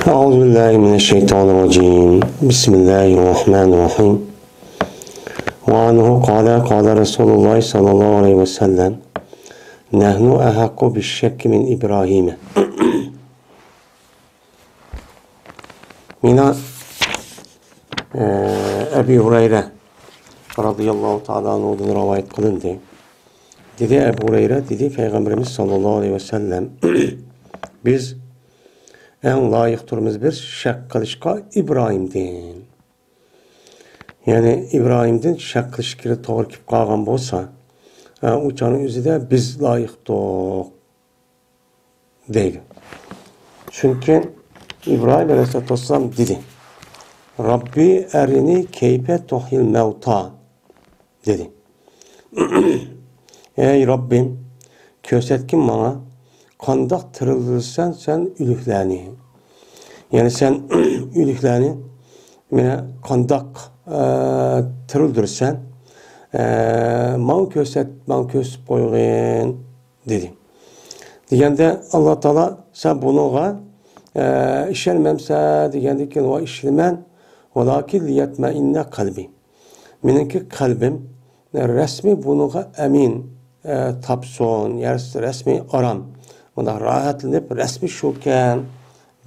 أعوذ بالله من الشيطان الرجيم بسم الله الرحمن الرحيم وعنه قال رسول الله صلى الله عليه وسلم نحن أحق بالشك من إبراهيم من أبي هريرة رضي الله تعالى عنه رواية قلندي dedi Ebu Hureyre dedi Peygamberimiz sallallahu aleyhi ve sellem biz en layıktırımız bir şak kılışka İbrahim'den. Yani İbrahim'den şak kılışkiri doğru kip kalgan bolsa uçanın yüzü de biz layıktık değil. Çünkü İbrahim aleyhisselatü vesselam dedi Rabbi erini keyfe tuhil mevta dedi. Ey Rabbim kösetkin bana kandak tırıldırırsan sen ülüklerini. Yani sen ülüklerini kandak tırıldırırsan man köset koyun dedi. Degende Allah Teala sen bunuğa işelmemse degendeki o işlemen olakin liyetme inne kalbi. Meniki kalbim resmi bunuğa emin tapson, resmi aram. Onda rahatlanıp resmi şoken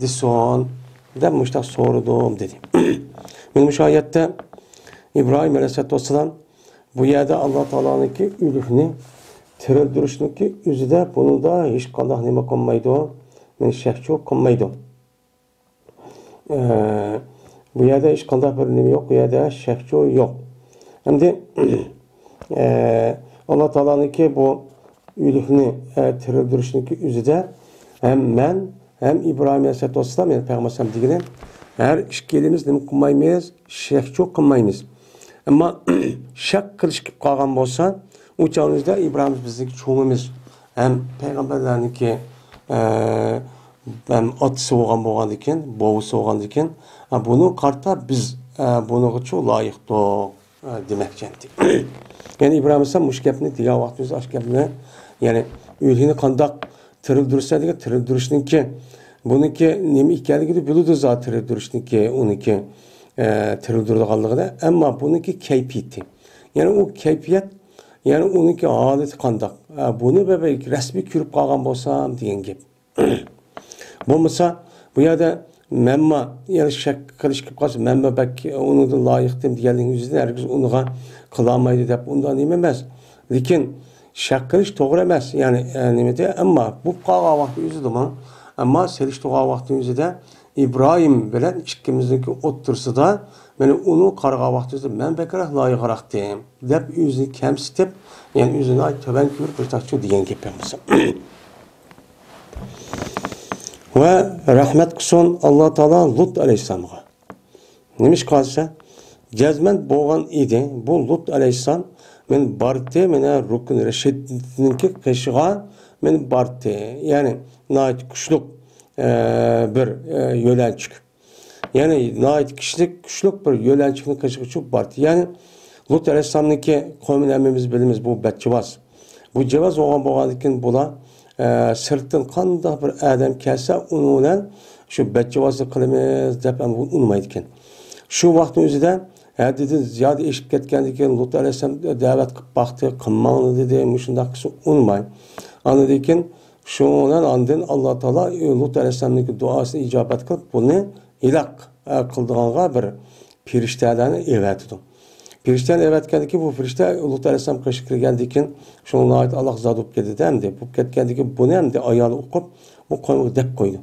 dison de müştak sordum dedi. Benim şu ayette İbrahim Aleyhisselatü Vesselam bu yerde Allah Teala'nın ki ülüfünü tırıldırışını ki üzüde bunu da hiç kandak nime konmaydı. Men şehço konmaydı. Bu yerde hiç kandak bir nime yok. Bu yerde şehço yok. Hem de Allah Teala'nın ki bu ülüfünü tırıldırışını ki üzüde hem ben hem İbrahim Aleyhisselatü Vesselam yani Peygamber Aleyhisselam digine her işkelimiz nime konmaymayız, şehço konmaymayız. Ama şak kılışıp kalgan bolsa uçağımızda İbrahim bizdeki çoğumuz hem peygamberlerin ki hem atısı olgan diken, boğusu olgan diken bunu karta biz bunu çok layıktık demek kendi. Yani İbrahim Aleyhisselam müşkepini diye vaktimiz aşkepini yani ülhini kandak tırıldırırsa diye tırıldırışının ki bununki nemi hikayeli gibi bilirdi zaten tırıldırışının ki onunki tırıldırdıqanlığını ama bununki keyfiyeti. Yani o keyfiyet yani onunki haleti kandak. Bunu bebek resmi kürüp kalgan bolsam deyen gep. Bolmasa bu yerde memma yani şak kılışıp kalsa memma bek onu da layıktım diyenlerin yüzünden herkes onu kılamaydı dep ondan emez. Lakin şak kılış doğru emez. Yani nimede ama bu kalgan vakti yüzüdü mü? Ama seliştiği vakti yüzüde İbrahim bilen ikimizdeki otursa da ben onu karga vaxtında men bekara layıqaraq deyim. Dep yüzünü kemsitip yani yüzünü ay töben kürüp bir deyen gep yapmışam. Ve rahmet kıson Allah Teala Lut Aleyhisselam'a. Nemiş kalsa cezmen boğan idi. Bu Lut Aleyhisselam men barte mena rukun reşidninki keşiğa men barte yani nait kuşluk bir yölençik. Yani nait kişilik kuşluk bir yölençikini kaşığı çok bartı. Yani Lut Aleyhisselam'daki kavmin emmimiz bilimiz bu betçivaz. Bu cevaz oğan boğadıkken bula sırtın kanda bir adam kelse onunla şu betçivazı kılımız dep unmaydıkken. Şu vaktin özüde dedi ziyade eşip ketkendikken Lut Aleyhisselam davet kıp baktı kımmanlı dedi müşündak kısı unmayın. Anladıkken şundan andın Allah Teala Lut Aleyhisselam'ın duasını icabet kılıp bunu ilak kıldığına bir pirişteden evet tutun. Pirişten evet geldi bu pirişte Lut Aleyhisselam kaşıkır geldikken şuna ait Allah zadup geldi demdi. Bu ketkendikken bunu hem de ayağını okup bu koyunu dep koydu.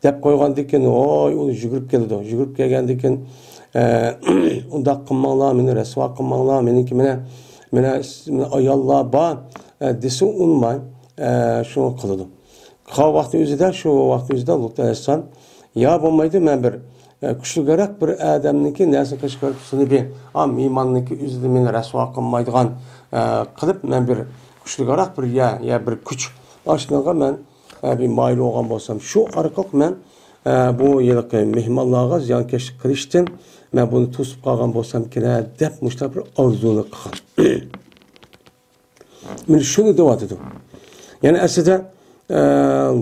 Dep koygan dikken oy onu jügürüp geldi. Jügürüp gelgendikken onda kımmanla meni resva kımmanla meniki mene ayalla ba desi unmay şunu kılıdım. Kav vakti üzüde şu vakti üzüde Lut Aleyhisselam ya bulmaydı ben bir kuşlu gerek bir adamniki neyse kaşıkarısını bir imanlıki üzüde meni resva kılmaydıgan kılıp ben bir kuşlu gerek bir ya bir küç aşınağa ben bir mayıl olgan bolsam şu arkalık ben bu yılki mehmanlığa ziyankeşlik kılıştım ben bunu tutup kalgan bolsam kine dep müştak bir arzulu kılgan. Ben şunu dua dedim. Yani aslında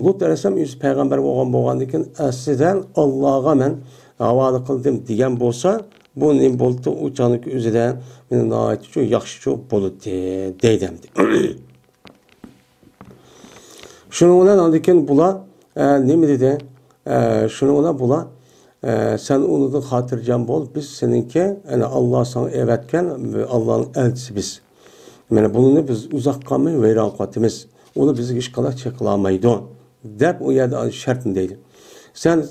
Lut aleyhisselam yüz peygamber bo'lgandan aslida Allohga men havola qildim degan bo'lsa, bu nima bo'ldi? U jonlik o'zida meni nihoyat shu yaxshi bo'ldi deydim. Şunu bilan andikin bular nima dedi? Şunu bilan bular sen unudan xotirjam bo'l, biz seninki yani Alloh sana evatgan Allohning elchisi biz. Mana buni biz uzoq qolmay vayron qotimiz. Uni bizga hech qanday cheklamaydi deb u yerda shartni deydi. Sen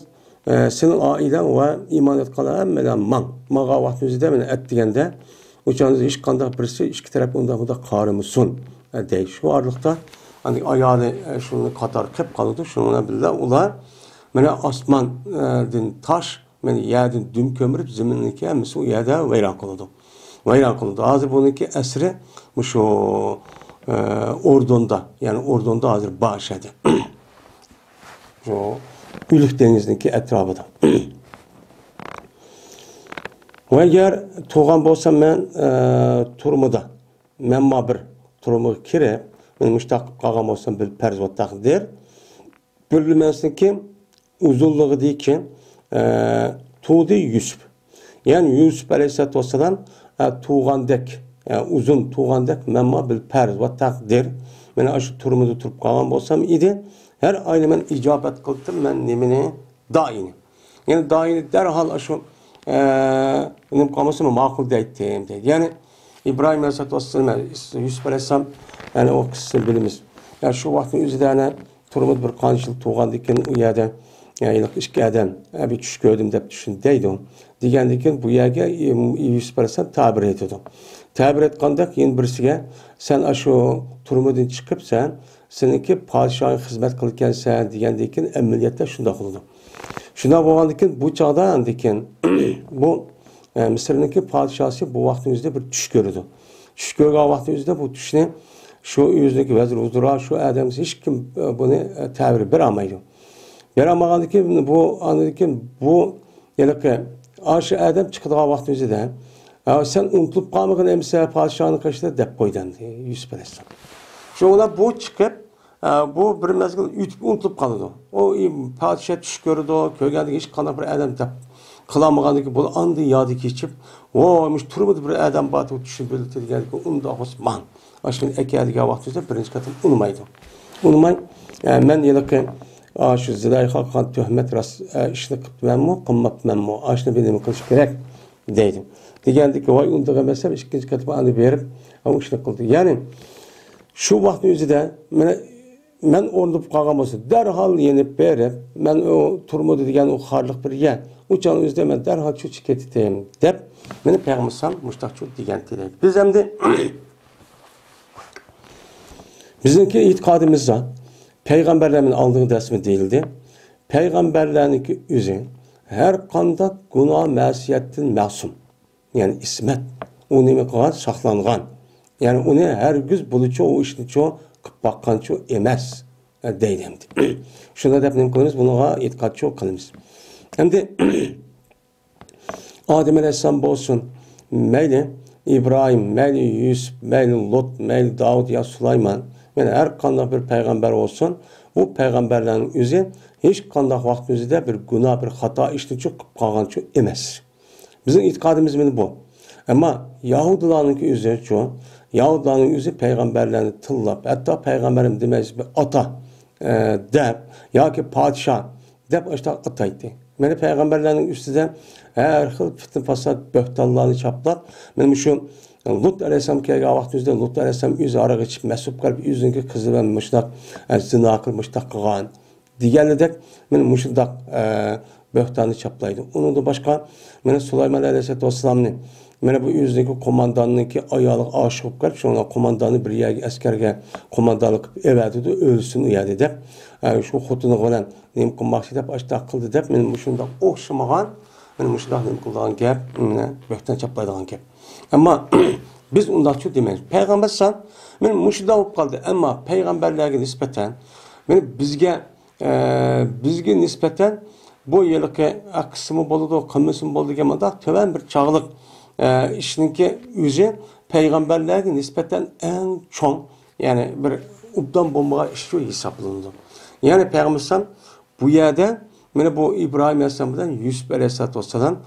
senin ailen ve iman etkiler hammadan mağa vaqtimizda meni aytganda o'changiz hech qanday birisi ikki taraf unda qarimisun deydi. Shu orliqda hani ayoli shuni qator qilib qoldi. Shunga bilan ular mana osmondan tosh, mana yerdan dum ko'mirib zaminniki hammasi u yerda vayron qildi. Vayron qildi. Hozir buniki asri shu Ordon'da, yani Ordon'da hazır başladı. Şu Ülük Denizi'ndeki etrafında. Ve eğer tuğan bolsam ben turumuda, ben bir turumu kire, ben müştakip kalgam olsam bir perzvattak der. Bölümensinin ki uzunluğu değil ki tuğdu Yusuf. Yani Yusuf Aleyhisselatü Vesselam tuğandek, yani uzun tuğandek memma bir perz ve takdir. Ben aşı turumuda turup kalan bolsam idi. Her aynı ben icabet kıldım ben nemini daini. Yani daini derhal aşı benim kamusuma makul deyttim dedi. Yani İbrahim Aleyhisselatü Vesselam, Yusuf Aleyhisselam yani o kısım bilimiz. Yani şu vaktin üzerine turumuz bir kançıl tuğandikken o yerde yani iki adam bir çüş gördüm de düşündeydim. Digendikken bu yerge Yusuf Aleyhisselam tabir ediyordu. Tabir etkandak yeni birisiga sen aşu turumudun çıkıp seninki padişahın hizmet kılırken sen digendikken emniyette şunda kıldı. Şunda boğandikken bu çağda andikken bu Mısır'daki padişahı bu vaktimizde bir düş görürdü. Düş görülen vaktimizde bu düşüne şu yüzdeki vezir huzura şu adamız hiç kim bunu tabiri beramaydı. Beramagandikken bu andikken bu yani aşı adam çıktığı vaktimizde sen unutulup kalmadın emse padişahın kaçta dep koydan Yusuf Aleyhisselam. Şuna bu çıkıp bu bir mezgil unutulup kaldı. O padişah düş gördü, köygendeki hiç kanı bir adam dep kılamagandaki bu andı yadı geçip oymuş turmadı bir adam batı düşün belirtti geldi ki unda Osman. Aşkın ekiyadiga vaktimizde birinci katım unumaydı. Unumay ben yılki şu Züleyha kan töhmet ras işini kıptım mı, kımmatmam mı, aşını benim kılış gerek deydim. Diyendi ki vay undaga mesela ikinci katımı anı verip ama işini kıldı. Yani şu vaktin üzerinde ben ordup kalgam olsa derhal yenip verip ben o turmadı diyen o harlık bir yer uçağın üzerinde ben derhal şu çiketi deyim deyip beni peygambersam muştak çok diyen deyip. Biz hem de bizimki itikadımızda peygamberlerin aldığı resmi değildi. Peygamberlerinki üzerinde her kandak günah məsiyetin masum. Yani ismet. O nime kadar saklangan. Yani onu her güz bulucu o işini çoğu bakkan çoğu emez deylemdi. Şuna da ne kılımız buna itikat çoğu kılımız. Hem de Adem Aleyhisselam olsun meyli İbrahim, meyli Yusuf, meyli Lut, meyli Davud ya Süleyman yani her kandak bir peygamber olsun bu peygamberlerin yüzü hiç kandak vaktimizde bir günah bir hata işini çok kalgan çoğu emez. Bizim itikadımız bu. Ama Yahudilerin yüzü çoğu Yahudilerin yüzü peygamberlerini tıllap hatta peygamberim demez bir ata deyip ya ki padişah deyip işte ataydı. Beni peygamberlerin üstüde her xil fitne fasad böhtanlarını çaplap benim şu Lut Aleyhisselam kelgan vaktimizde Lut Aleyhisselam yüzü ara geçip mesup kalp yüzündeki kızı ben müştak zina kılmıştak kılgan diğerledek benim müştak böhtanı çaplaydı. Onun da başka benim Süleyman Aleyhisselatü Vesselam'ın benim bu yüzdeki komandanınki ayalık aşık kalp sonra komandanı bir yer askerge komandanlık evveldi ölsün uyardı deyip şu xotunu olan neyim kılmak deyip açta kıldı deyip benim şunda okşamagan benim şunda neyim kıldıgan gap böhtan çaplaydıgan gap. Ama biz ondan çok demeyiz. Peygamber sen benim şunda olup kaldı ama peygamberlerine nispeten benim bizge nispeten bu yılki kısmı boludu, kımısın boludu gemada töven bir çağlık işinki yüzü peygamberlerine nispeten en çok yani bir ubdan bombaya işliyor hesaplandı. Yani Peygamber bu yerde mana bu İbrahim Aleyhisselam bilan Yusuf Aleyhisselatü Vesselam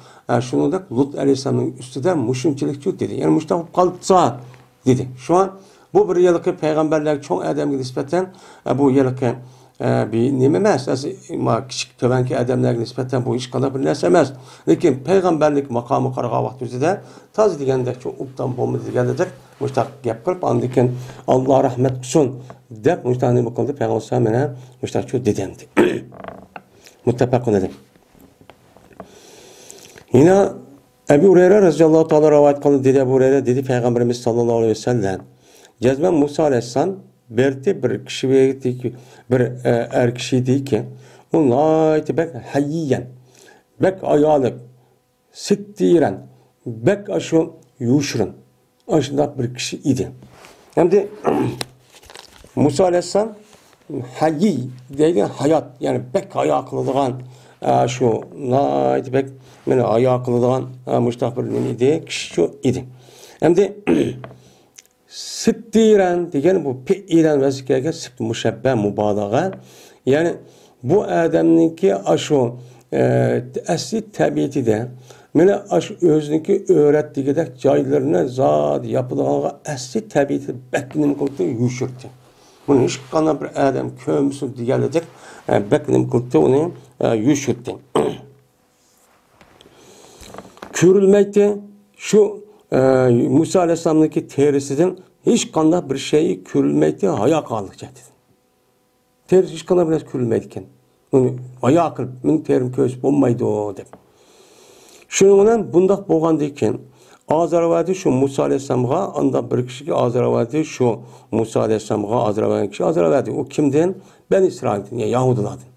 şunu da Lut Aleyhisselam'ın üstüde muşunçilik çok dedi. Yani muştaq qalsa dedi. Şu an bu bir yılki peygamberler çoğu adamga nispeten bu yılki bir nima emas. Kichik tövenki adamlarga nisbatan bu hech qanday bir narsa emas. Lekin payg'ambarlik maqomi qaragan vaqt o'zida toz degandek cho'ng ubdan bo'lmadi degandek mushtaq gap qilib andikin Alloh rahmat qilsin deb mushtaq nima qildi payg'ambar mana mushtaq shu dedi. Muttafaqun alayh. Yine Ebu Hureyre radıyallahu ta'ala rivayet kıldı dedi Ebu Hureyre dedi Peygamberimiz sallallahu aleyhi ve sellem Cezmen Musa aleyhisselam berti bir kişi bir er kişi değil ki onlar bek hayyiyen bek ayalık sittiren bek aşı yuşurun aşında bir kişi idi. Hem de Musa aleyhisselam hayyi dediğin hayat yani bek ayaklıdığın şu nayt bek meni ayaklıdığın müştaq bir neydi kişi şu idi. Hem de Sittiren degen bu fiilen vazifeye sıp müşebbe mübalağa yani bu adamninki aşu asli tabiati de meni aşu özünki öğrettiğidek caylarına zat yapılan asli tabiati beklenim kıldı yuşurdu. Bunu hiç kanı bir adam kömsün diyelecek beklenim kıldı onu yuşurdu. Körülmekte şu Musa Aleyhisselam'daki terisinden hiç kanında bir şeyi körülmekte haya kaldık dedi. Terisi hiç kanında biraz körülmeydikken. Onu haya kılıp, benim terim köz olmaydı o dedi. Şununla bundak boğandayken Azerbaycan şu Musa Aleyhisselam'a anda bir kişi Azerbaycan şu Musa Aleyhisselam'a Azerbaycan kişi Azerbaycan o kimden? Ben İsrail'den yani Yahudilerden.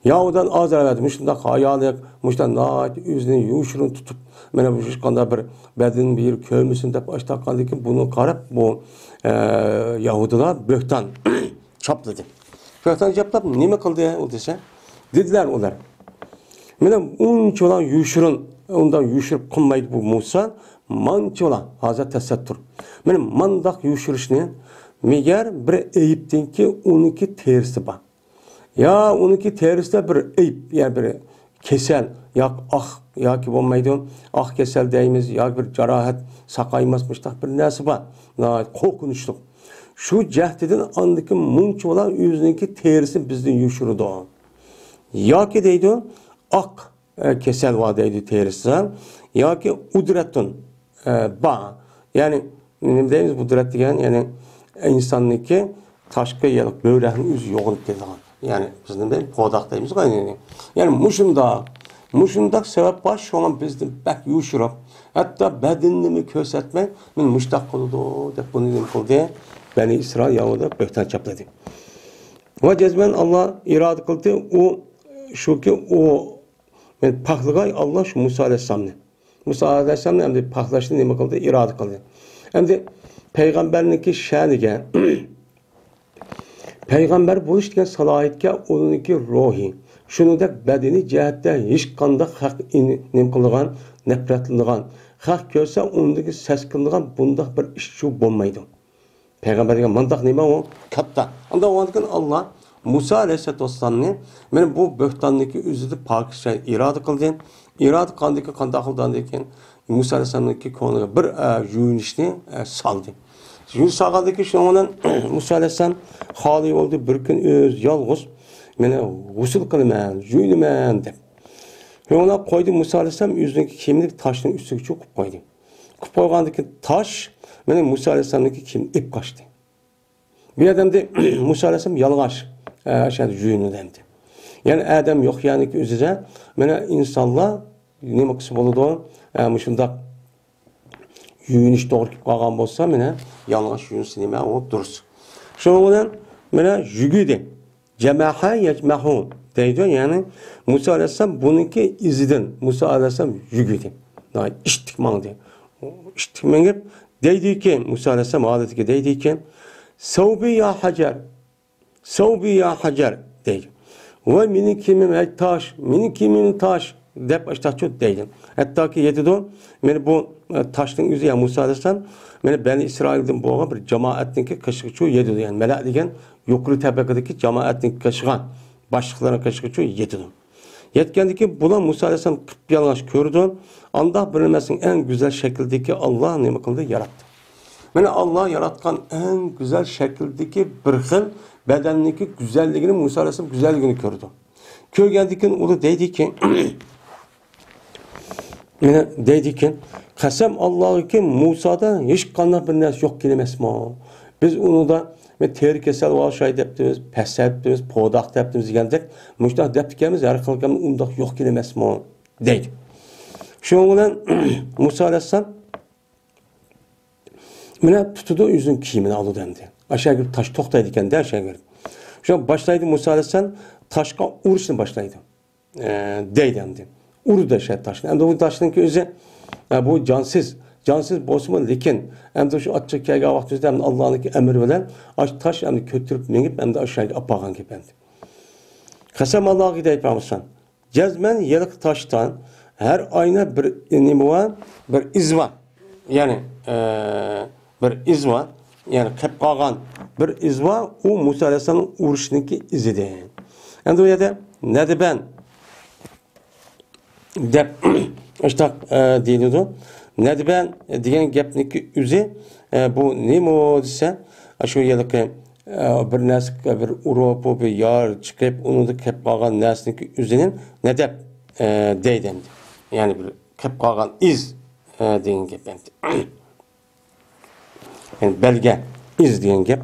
Yahudan Azerbaycan müştaq hayalık, müştaq naat yüzünü yuşurun tutup mana bu qanday bir badin bir kömüsün deb açtaqandan bunu qarab bu Yahudilar böhtan çapladı. Böhtan çaplab nima qildi o desa? Dediler ular. Mana unchalar yuşurun ondan yuşurup qilmaydi bu Musa manchalar hozir tasattur. Mana mandaq yuşurishni megar bir eyibdanki uniki terisi bor. Ya onunki terisinde bir eyip, ya bir kesel, ya ya ki olmaydı, kesel deyimiz, ya bir carahat, sakaymasmıştaq bir nesi var, korkunçluk. Şu cehdeden andaki munç olan yüzündeki terisi bizden yuşurdu. Ya ki deydi, kesel var deydi terisi, ya ki udretun, yani ne deyimiz udret diyen, yani insandaki taşkı yelik, böğreğin yüzü yoğunluk dedi. Yani bizden de podaqdayımız qaynaydı. Yani muşundak sebep var şu an bizden bek yuşurup hatta bedenini kösetmek men muştaq qıldı deb bunu qıldı. Beni İsrail Yahuda böhtan çapladı. Ve cezmen Allah irade kıldı o şu ki o men paxlıqay Allah şu Musa Aleyhisselam'ı. Musa Aleyhisselam'ı hem de paxlaştı nima qıldı irade kıldı. Hem de peygamberninki şaniga Peygamber buluş degan salohiyatga onunki ruhi, shuningdek badaniy jihatda hech qanday haq nim qilgan, nafratlangan, haq ko'rsa undagi ses qilgan bundaq bir ish shu bo'lmaydi. Peygamber degan mandaq nima o katta. Unda o'ndigan Allah Musa Aleyhisselam'ni men bu böhtanniki o'zida pokisha irada qildi. Irada qandiki qanday qildi ekan Musa Aleyhisselam'niki ko'ngliga bir yuyinishni saldi. Gün sağaldaki şu an Musa Aleyhisselam hali oldu bir gün öz yalğız mene gusül kılman, juyluman deb. Ona koydu Musa Aleyhisselam yüzündeki kimlik taşın üstüne çok koydu. Koyğandaki taş mene Musa Aleyhisselam'daki kim ip kaçtı. Bir adam da Musa Aleyhisselam yalğaş aşağıda juyunu demdi. Yani adam yok yani ki özüce mene insanlar ne maksı boludu muşundak yuyunish to'g'ri kelib qolgan bo'lsa mana yalang'och yuyinish nima u durust. Shuning bilan mana yugidi jamaha yajmahu deydi, ya'ni Musa alayhisalom buniki izidan Musa alayhisalom yugidi. İştikmangdi. İştikmangib deydiki Musa alayhisalom odatiga deydiki savbi ya hajar deydi. Ve meni kimim taş, meni kimim taş deb ashtachu deydi. Hattoki yetidi, meni bu toshning o'zi ham Musa alayhisalom meni Bani Isroildan bo'lgan bir jamoatniki qishqichu yetidi. Ya'ni malak degan yuqori tabaqadagi jamoatning qishgan boshliqlarning qishqichu yetidi. Yetgandan keyin bular Musa alayhisalom qip yalang'och ko'rdi. Anda bilmasning eng go'zal shakldagi Alloh nima qildi? Yaratdi. Mana Allah yaratgan en güzel şekildeki bir xil bedenniki güzelliğini Musa Aleyhisselam güzelliğini gördü. Körgendikin onu deydi ki mana deydi ki qasam Allah'ı Musa'da hiç qanday bir narsa yok kelimesmi? Biz onu da teri kesel olshay deptimiz, pes deptimiz, podaq deptimiz degandek, muştaq deptikemiz her qilgan undaq yok kelimesmi? deydi. Şunun bilan Musa Aleyhisselam Mene tutudu yüzün kiyimini alı demdi. Aşağı girip taş toktaydı kendi aşağı girip. Şu an başlaydı Musa Aleyhisselam taşka uruşunu başlaydı. Dey demdi. Uru da şey taşın. Hem de bu taşın ki özü bu cansız. Cansız bozma lekin. Hem de şu açık kayga vaktizde hem de Allah'ın emri veren taş hem de kötürüp menip hem de aşağı apağın gibi demdi. Kasem Allah'a gideyip almışsan. Cezmen yelik taştan her ayna bir nimuva bir iz var. Yani bir iz var. Yani kep kalgan bir iz var. O Musa Aleyhisselam'ın uruşundaki izidir. Yani o yerde ne de ben dep işte deniyordu. Ne de ben diyen gepniki üzi bu ne mi dese şu yerdeki bir nesik bir Avrupa bir yar çıkıp onu da kep kalgan nesniki üzinin ne de deyden. Yani bir kep kalgan iz deyin gep yani belge iz deyin gep.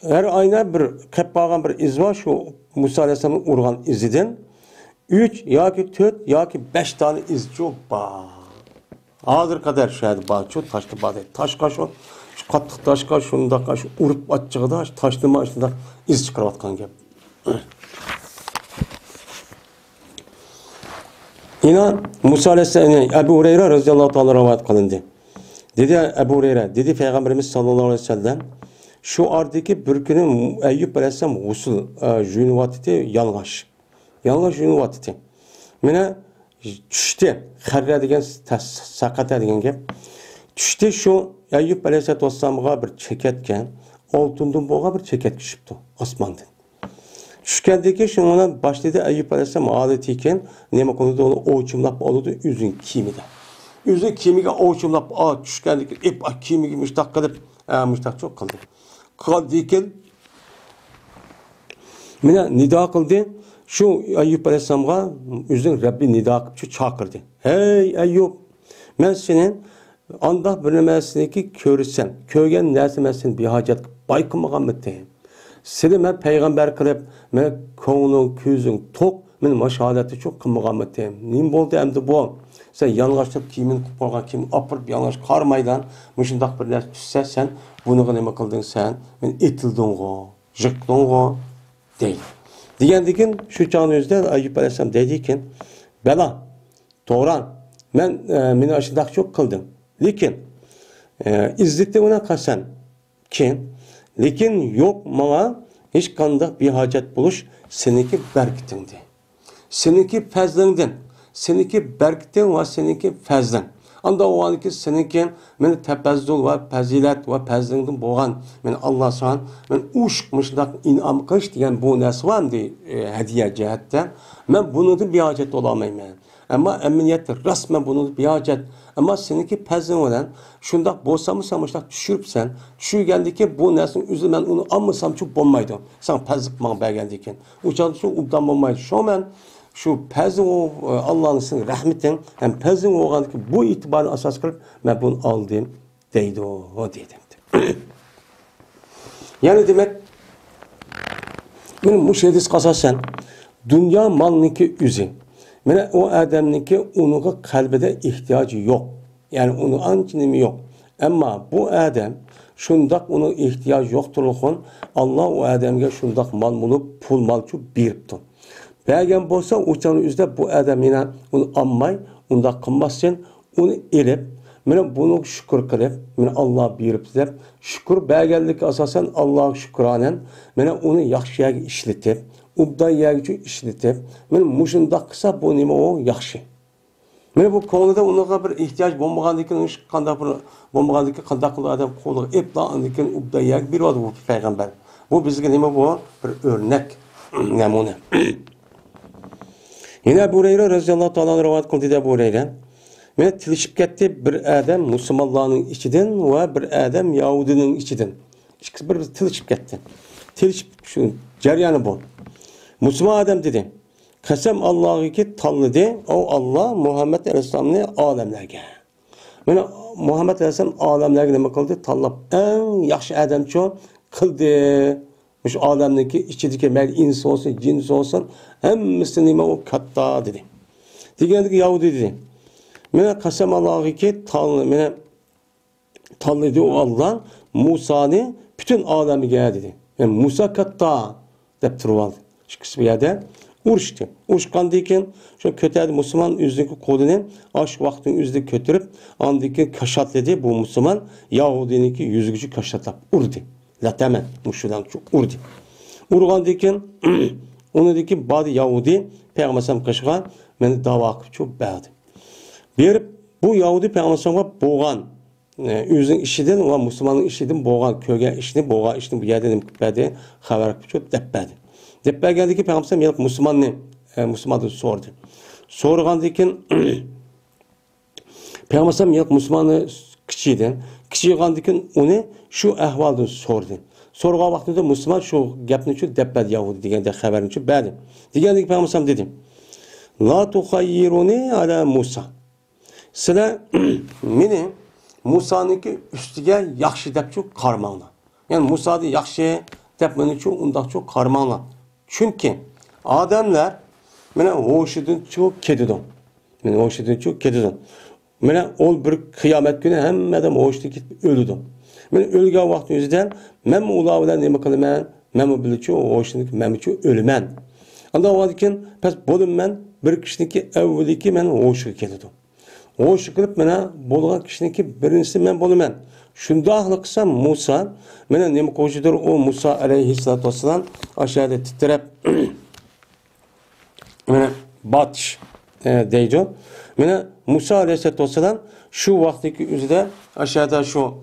Her ayna bir kep kalgan bir iz var şu Musa Aleyhisselam'ın urgan iziden 3 yoki 4 yoki 5 tane iz çok var. Hazır kadar şeydi var çok taşlı var. Taşka şu qattiq taşka şundaq şu urup atçığıda taşlama şunda iz çıkarıp atkan gep. Yine Musa Aleyhisselam Ebu Hureyre radıyallahu ta'ala rivayet kılındı. Dedi Ebu Hureyre, dedi Peygamberimiz sallallahu aleyhi ve sellem şu ardaki bir günü Eyyub Aleyhisselam usul jünüvatiti yalğaş. Yalğaş jünüvatiti. Mene düştü. Xarra degan sakata degan gap. Düştü şu Eyyub Aleyhisselam'a bir çeketken oltundan boğa bir çeket düşüptü osmandan. Düşkendeki şundan başladı Eyyub Aleyhisselam adetiyken neme konuda onu oğuçumlap oldu üzün kimide. Üzün kimiga oğuçumlap düşkendeki ip kimigi müştak kalıp müştak çok kaldı. Kaldıyken mene nida kıldı. Şu Eyyub Aleyhisselam'a üzün Rabbi nida kılıp çakırdı. Hey Eyyub ben senin anda bilmesindeki körüsen, köygen nersemezsin bir hacet baykınmağın mı deyim. Seni ben peygamber kılıp, ben koğunun, küzün, tok, ben maşahadeti çok kılmağın mı deyim. Neyim oldu hem de bu? Sen yanlışlık kimin kupargan, kimin apırıp yanlış karmaydan, müşündak bir ders düşse sen, bunu neme kıldın sen, ben itildin o, jıktın o, değil. Diyendikin şu çağın özde Eyyub Aleyhisselam dediyken, bela, doğran, ben beni aşındak çok kıldım. Lekin izlikte ona kasan ki lekin yok bana hiç kanda bir hacet buluş seninki berkitindi. Seninki fezlinden, seninki berkitin ve seninki fezlen. Anda o anki seninki men tepezzül ve fazilet ve fezlinden boğan men Allah san men uşmuş da inam kış diyen bu nesvan di hediye cihetten men bunu da bir hacet olamayım yani. Ama emniyette resmen bunu bir hacet. Ama seninki pezin olan şundak bozsamışsam düşürüp sen düşürgendeki bu nesin üzü ben onu almasam çok bombaydı. Sen pezlik bana belgendiyken. Uçadı şu ubdan bombaydı. Şu ben şu pezin o Allah'ın senin rahmetin hem pezin oğandaki bu itibarı asas kılıp ben bunu aldım deydi o dedim. Yani demek benim bu şeydis kasasen dünya malınki üzü. Mene o adamniki onun kalbide ihtiyacı yok. Yani onun antinimi yok. Ama bu adam şundak onun ihtiyacı yokturluğun Allah o adamga şundak mal bulup pul malçu biripti. Belgen bolsa uçanın üzde bu adam yine onu anmay, onda kılmazsın, onu elip, mene bunu şükür kılıp, mene Allah birip dep, şükür belgenlik asasen Allah'a şükranen, mene onu yaxşıya işletip, ubday yergi işletip, men muşundaq qısa bu nima o yaxshi. Men bu konuda unaqa bir ihtiyoç bo'lmagandan keyin qanday bir bo'lmagandan keyin qanday qilib adam qo'liga epla andan keyin ubday yergi beradi bu payg'ambar. Bu bizga nima bu? Bir o'rnak namuna. Yine Ebu Hureyre radhiyallohu ta'ala rivoyat qildi Ebu Hureyre. Men tilishib ketdi bir adam musulmonlarning ichidan va bir adam yahudining ichidan. İkisi bir tilishib ketdi. Tilishib shu jarayoni bu. Musulmon adam dedi. Qasam Allohga tanladi, o Allah Muhammed alayhisolamni olamlarga. Mana Muhammed alayhisolam olamlarga nima qildi? Tanlab eng yaxshi odamcho qildi. Mush olamniki ichidagi mayli inson olsun, jins olsun, hammasini nima o katta dedi. Degandiki Yahudi dedi. Mana qasam Allohga tanladi o Allah Musa'ni bütün olamiga dedi. Yani Musa katta deb turib Şu kısmı yerde urushdi. Urushgandan keyin shu ko'tardi musulmon o'zining qo'lini osh vaqtning o'zida ko'tarib, ondan keyin kashatladi bu musulmon Yahudiniki yuziga kashatlab urdi. Lataman mushudan urdi. Urgandan keyin unidagi ba'zi Yahudi payg'ambar qishgan meni da'vo qilib cho'p berdi. Berib bu Yahudi payg'ambarga bo'lgan o'zining ishidan va musulmonning ishidan bo'lgan ko'rgan ishni bo'lgan ishni bu yerda nima qilib berdi? Xabar qilib cho'p deb berdi. Deb bergandiki payg'ambar musulmondan so'rdi. So'rgandan keyin payg'ambar musulmonni kichiygandan keyin uni shu ahvoldan so'rdi. So'rgan vaqtida musulmon shu gapni shu deb berdi Yahudi deganda xabarni shu berdi. Degandiki payg'ambar dedi: "La tukhayyiruni ala Musa." Sizlar meni Musa'niki ustiga yaxshi deb shu qarmanglar. Ya'ni Musa'ni yaxshi deb meni shu undaq shu qarmanglar. Çünkü adamlar mene hoşudun çok kedidon. Mene hoşudun çok kedidon. Mene ol bir kıyamet günü hem adam hoştu gitip ölüdüm. Mene ölgen vakti yüzden men ula bilen nima qilaman? Men bilichu hoşudun men şu ölümen. Anda o vakitin pes bolum men bir kişiniki evveliki men hoşu kedidim. Hoşu kılıp mene bolgan kişiniki birincisi men bolumen. Şunda ahlıqsam Musa, mene nima koşudur o Musa aleyhissalatu vesselam aşağıda titrep mene batış deydi. Mene Musa aleyhissalatu vesselam şu vaktiki üzere aşağıda şu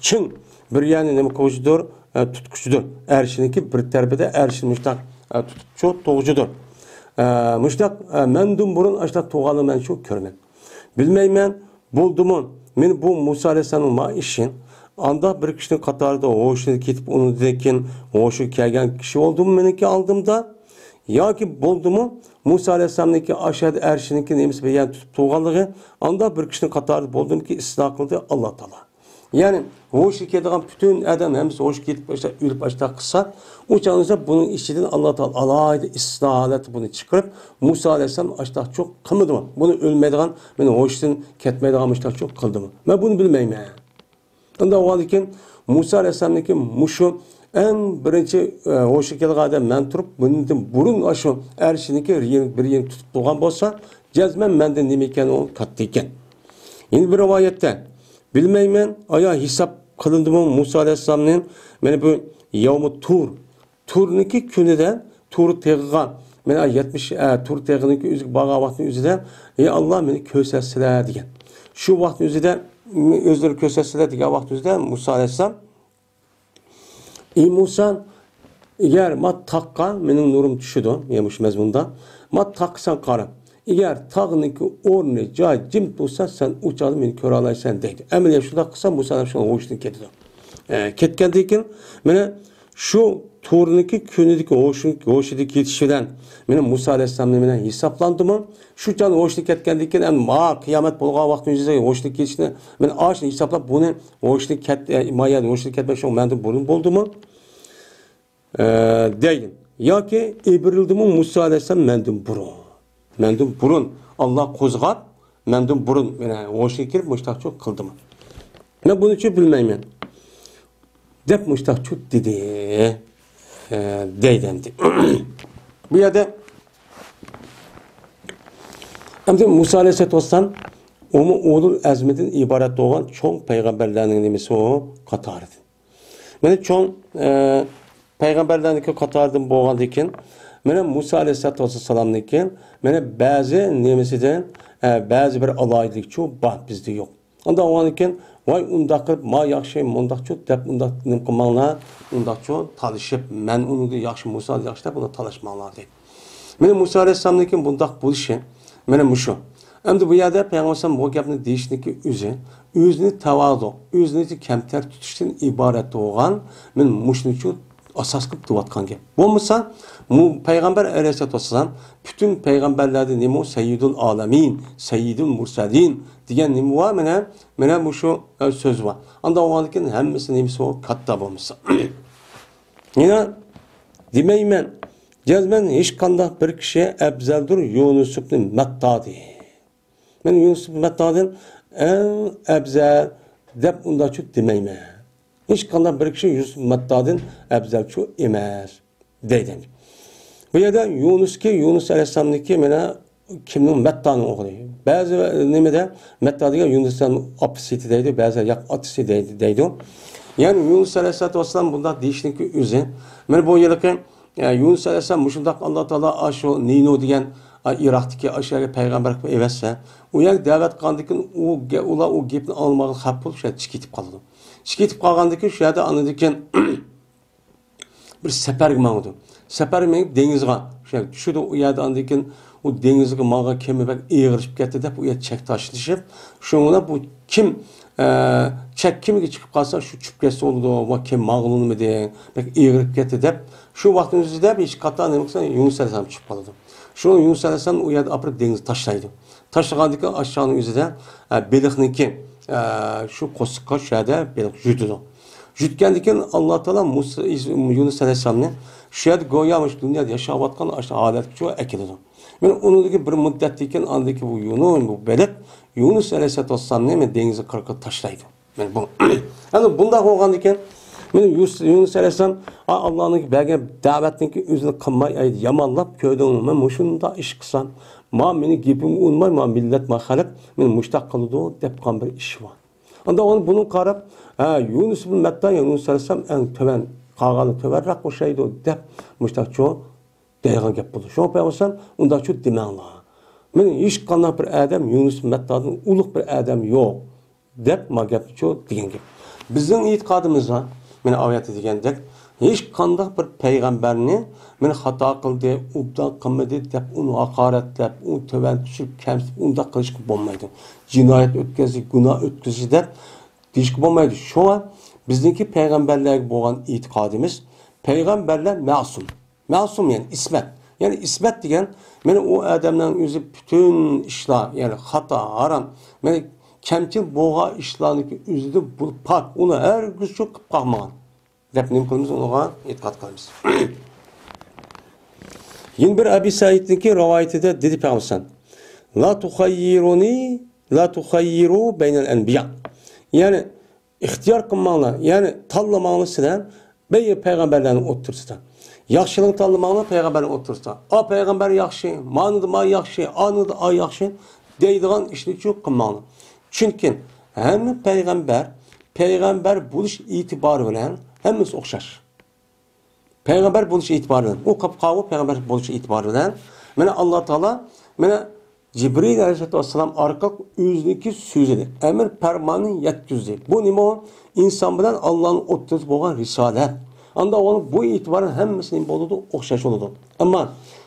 çın bir yani nima koşudur tutkucudur. Erşiniki bir terbede erşin müştak tutkucu toğucudur. Müştak mendum burun aşağıda toğalı men şu körmen. Bilmeymen buldumun. Men bu Musa Aleyhisselam'ın ma işin anda bir kişinin katarda hoşuna ketip onu dekin hoşu kelgen kişi oldu mu meniki aldığımda ya ki buldu mu Musa Aleyhisselam'daki aşağıda erşininki neymiş beyan tutup tuğanlığı anda bir kişinin katarda buldum ki ıslah kıldı Allah Teala. Yani hoşu kediğen bütün adam hemisi hoşu ketip ölüp aşağı kısa o çağınızda bunun işçiden Allah Teala alaydı ıslahalatı bunu çıkarıp Musa Aleyhisselam aşağı çok kılmadı mı? Bunu ölmediğen beni hoşun ketmediğen aşağı çok kıldı mı? Ben bunu bilmeyim yani. Onda o halde ki Musa Aleyhisselam'daki muşu en birinci hoşu kediğen adam ben turup bunun burun aşı erşiniki bir yerini tutup doğan bolsa cezmen menden nemeyken o kattıyken. Yine bir rivayette bilmeymen aya hesap kılındı mı Musa Aleyhisselam'ın beni bu Yavmu Tur'niki günüden Tur teğiğen beni 70 Tur teğiğinki üzük bağa vaktin üzüden ey Allah beni kösesiler diyen. Şu vaktin üzüden özleri kösesiler diyen vaktin üzüden Musa Aleyhisselam ey Musa eğer mat takka benim nurum düşüdü yemiş mezmunda mat taksan karım. Eğer tağınınki ornu cay cim bulsan sen uçağı beni kör alaysan deydi. Emel şurada kısa Musa Aleyhisselam hoşunu ketidi. Ketkendikin mene şu Tur'niki künüdeki hoşudaki yetişilen benim Musa Aleyhisselam'la mene hesaplandı mı? Şu can hoşunu ketkendikin en ma kıyamet bulgan vakti yüzde hoşudaki yetişine men ağaçını hesaplap bunu hoşunu ket mayan hoşunu ketmek için menden burun buldu mu? Deyin. Ya ki ibrildi mi Musa Aleyhisselam menden burun. Mendum burun Allah kozgat mendum burun yani hoşuna kirip müştak çok kıldı mı? Ben bunu çok bilmeyim. Dep müştak çok dedi. Deydendi. Bir yerde hem de Musa Aleyhisselatü Vesselam onun oğlu Azmet'in ibaret olan çoğun peygamberlerinin nemesi o katardı. Ben çoğun peygamberlerinin katardım boğandıkken Mene Musa aleyhisselam'daki mene bazı nemesinden bazı bir alaylık çok bah bizde yok. Onda o anken vay undaq qilib ma yaxshi mundaqchu deb undaq nim qilmanglar undaqchu talishib men uni yaxshi Musa yaxshi deb uni talashmanglar deydi. Mene Musa aleyhisselam'daki bundaq bo'lishi mene mushu. Endi bu yerda Payg'ambar bu gapni deyishniki o'zini tavozu, o'zini kamtar tutishdan iborat bo'lgan men mushnichu asos qilib turayotgan gap. Bo'lmasa, bu Payg'ambar alayhissalom bütün payg'ambarlarning nima sayyidul alamin, sayyidul mursalin degan nima va mana bu shu so'z va. Unda o'g'anlikin hammasi nimasi katta bo'lmasa. Yana demayman, jazman hech qanday bir kishi afzaldur Yunus ibn Mattadi. Men Yunus ibn Mattadi'nin en afzal deb unda çok demayman. Hiç qanday bir kishi Yunus ibn Mattadi'nin afzal çok emas deydi. Bu yerda Yunus alayhissalomniki mana kimning Mattani o'g'li. Ba'zi nimada Mattadiga Yunusdan opposite deydi, ba'zi yoq otisi deydi. Yani Yunus alayhissalom bunda deyishniki o'zi. Mana bu yerda Yunus alayhissalom shundoq Alloh taolo shu Nino degan Iroqdagi aşağıya payg'ambar qilib evatsa, u yer da'vat qilgandan ular u gapni olmagan xaf bo'lib shu yerda ketib qoldi. Ketib qolgandan keyin shu yerda anadikan bir safarga mangdi. Safarga menib dengizga shu tushdi u yerda anadikan u dengizga maga kemi bak eg'irishib ketdi deb u yer chek tashlashib, shunga bu kim chek kimiga chiqib qolsa shu tushib ketsa bo'ldi va kim mag'lunmidi, bak eg'irib ketdi deb shu vaqtning o'zida hech qatdan nima qilsa Yunus alayhisalom chiqib qoldi. Şu Yunus Aleyhisselam o yerde apırıp denizi taşlaydı. Taşladıkça aşağının yüzüde belikniki şu koska şurada belik jütüdü. Jütkendikken Allah Teala Yunus Aleyhisselam'ı şu yerde goyamış dünyada yaşavatkan aşağı adet çoğu ekildi. Ben onundaki bir müddetteyken andaki bu belik Yunus Aleyhisselam'ı denizi kırkıp taşlaydı. Ben bu yani bunda olgandikken Yunus Aleyhisselam Allah'ın belki davetindeki üzerine kılmayı yamanlap köyden ben muşunda iş kısam ma meni gepimi unmay ma millet ma halk men muştaq kılıdı depkan bir iş var. Anda onu bunun qarab Yunus ibn Matta Yunus Aleyhisselam en töven qağanı töverrak o şeydi dep muştaq çoğu deygan gep buldu. Şu peygamber unda şu demanglar. Men hiç qanday bir adam Yunus ibn Matta'dan uluq bir adam yok dep ma gep çoğu degan gep. Bizning e'tiqodimizda meni ayet degandek hech qanday bir payg'ambarni men xato qildi, ubdan qilmadi deb uni haqoratlab, u to'van tushib, kamsib unda qilishga bo'lmaydi. Jinoyat o'tkazdi, gunoh o'tkazdi deb deyishga bo'lmaydi. Shunga bizniki payg'ambarlarga bo'lgan e'tiqodimiz, payg'ambarlar ma'sum. Ma'sum yani ismat. Yani ismat degan meni u odamning o'zi bütün ishlar, yani xato, harom, meni kamchil bo'lgan ishlarniki o'zida bu pak, uni hargiz shu qilib qolmagan. Dep nim qilamiz, unaga e'tiqod qilamiz. Yine bir Abi Said'ninki rivayetinde dedi Peygamber la tuhayyiru beynel enbiya. Yani ihtiyar qilmanglar, yani tanlamanglar sizlar bey peygamberlarni o'ttirsa. Yaxshilik tanlamanglar peygamberni o'ttirsa. O peygamber yaxshi, manida ma yaxshi, anida a yaxshi deydigan ishni çok qilmanglar. Çünkü hamma peygamber bo'lish e'tibori bilan hammasi o'xshash. Peygamber bo'lish e'tibori bilan, o qapqavi peygamber bo'lish e'tibori bilan mana Alloh taolo mana Jibril alayhissalom orqali o'ziniki so'zini, amr farmonini yetkazdi. Bu nima? İnsan bilan Allohning o'rtasida bo'lgan risolat. Anda onu bu e'tiboran hammasini bo'ladi, o'xshash bo'ladi. Ammo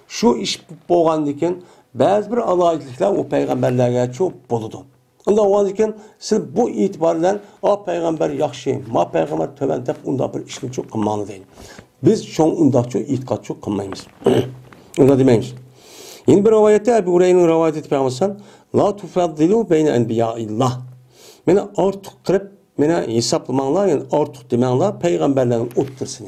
shu ish bo'lgandan keyin ba'zi bir aloyidliklar o peygamberlarga çok bo'ladi. Unda oğazken siz bu itibarla o peygamber yaxşı, ma peygamber töven dep unda bir işini çok kılmalı değil. Biz şu unda çok itikat çok kılmayız. Unda demeyimiz. Yeni bir rivayette Ebu Hureyre'nin rivayeti peygamber la tufaddilu beyne enbiyaillah. Mene artık kırıp mene hesaplamanlar yani artık demenler peygamberlerin ottursunu.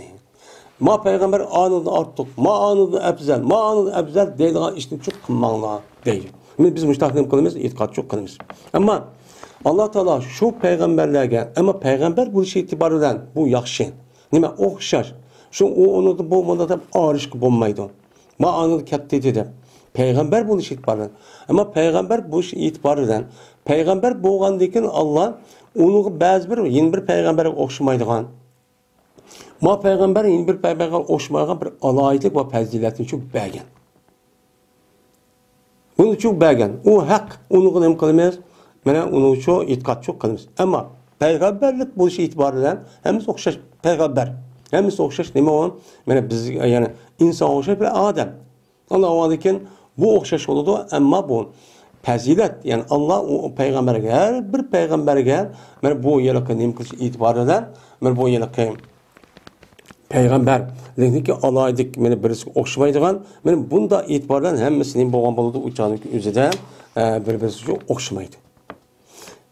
Ma peygamber anında artık, ma anında ebzel, ma anında ebzel deydiğin işini çok kılmalılar değil. Biz müştaklim kılımız, itikat çok kılımız. Ama Allah Teala şu peygamberlerge, ama peygamber bu işe itibarından bu yaxşı. Nime okşar. Şu onu da bu da ağrışkı bulmaydı. Ma anını kattıydı da. Peygamber bu işe itibarından. Ama peygamber bu işe itibarından. Peygamber boğandayken Allah onu bazı bir yeni bir peygambere okşamaydıgan. Ma peygamber yeni bir peygamber oşmayan bir alaylık ve faziletini çok beğen. Bunu çok beğen. O hak, onu kılım kılmaz. Mene onu çok itikat çok kılmaz. Ama peygamberlik bu şey itibariyle hemiz okşaş peygamber. Hemiz okşaş neme o? Mene biz yani insan okşaş bir Adem. Allah o adeken bu okşaş oldu ama bu fazilet yani Allah o peygamberge her bir peygamberge mene bu yelaka neme kılış itibariyle mene bu yelaka peygamberlikki alaydık meni birisi okşamaydigan meni bunda itibardan hemmisinin boğan boludu uçanın üzerinde birbirisi okşamaydı.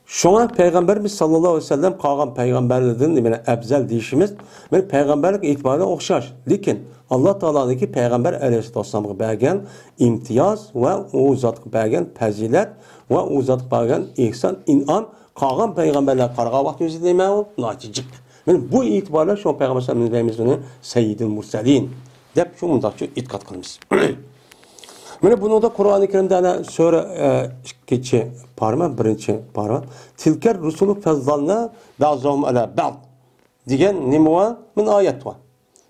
Şuna peygamberimiz sallallahu aleyhi ve sellem kalgan peygamberlerden meni ebzel deyişimiz meni peygamberlik itibarıyla okşar. Lakin Allah Teala'daki peygamber aleyhisselam'a bergen imtiyaz ve o zatı bergen fazilet ve o zatı bergen ihsan inan kalgan peygamberler karga vakti üzerinde o nacicik. Yani bu itibarla şu Peygamber sallallahu aleyhi ve sellem Seyyidil Murselin dep şu mundakçı itikat kılmış. Mana bunu da Kur'an-ı Kerim'de ana sure keçi parma birinci parma tilker rusulu fazzalna ba'zhum ala ba'd degan nima va min ayet var.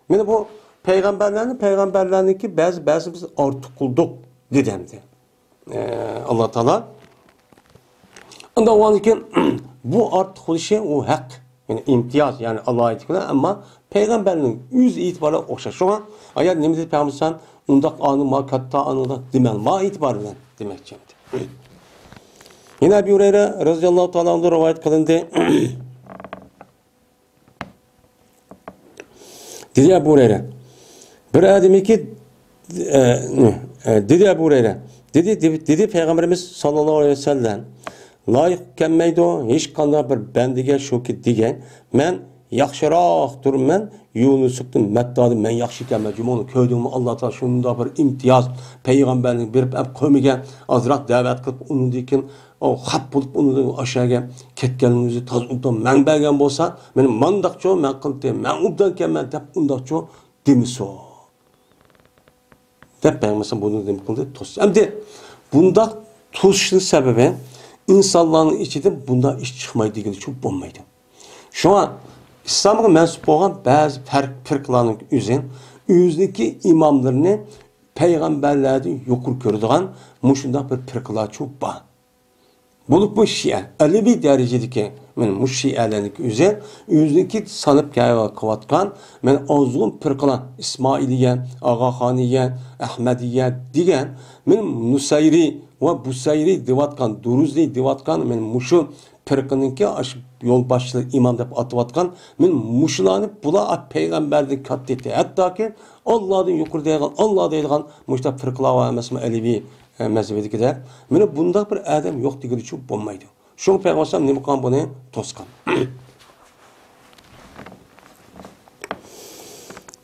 Mana bu peygamberlerinki bazı biz artık kıldık dedemdi. Allah Teala. Onda o anki bu artık kılışı o hak. Yani imtiyaz yani Allah'a itibar ama peygamberinin yüz itibarla okşar. Şu an ayet ne dedi peygamber undak anı ma katta anıda demel ma itibarla demek şimdi. Yine Ebu Hureyre radıyallahu ta'ala anhu rivayet kılındı. Dedi Ebu Hureyre bir ademi ki dedi Ebu Hureyre dedi peygamberimiz sallallahu aleyhi ve sellem layık kelmeydi o, hiç kanda bir bendige şu ki digen, men yaxşırak durmen, Yunus'un meddadı men yaxşı kelmeydim onu köydüğümü Allah Teala şunda bir imtiyaz, peygamberlik bir kömüge azrak davet kılıp onu dikin, o hap bulup onu aşağıya ketkeninizi taz ubdan men belgen bolsa, benim mandakço men kılıp men ubdan kelmen dep undakço demiş o. Dep ben mesela bunu demek kıldı, toz. Hem de bunda tozuşlu sebebi İnsanların içinden bunda iş çıkmaydı degeni çok bulmaydı. Şu an İslam'a mensup olan bazı firqaların özündeki imamlarını peygamberlerden yokur körüdüğün muşunda bir firqalar çok var. Bulup bu Şia, Alevi derecedeki bu Şia'ların özündeki sanıp kıvatkan azgın firqalar İsmailiye, Ağaxaniye, Ahmediye degen Nusayri ve Busayri divatkan, Duruzli divatkan muşu firqanınki yol başçıları imam dep atıvatkan muşulanı bula peygamberden katletti. Hatta ki Allah'ın yukarı deyilgan, Allah deyilgan muşta firqalar ve mesela Alevi mezhebedeki de bunda bir adam yok degeni çok bulmaydı. Şunu peygamber ne mukan bunu toskan.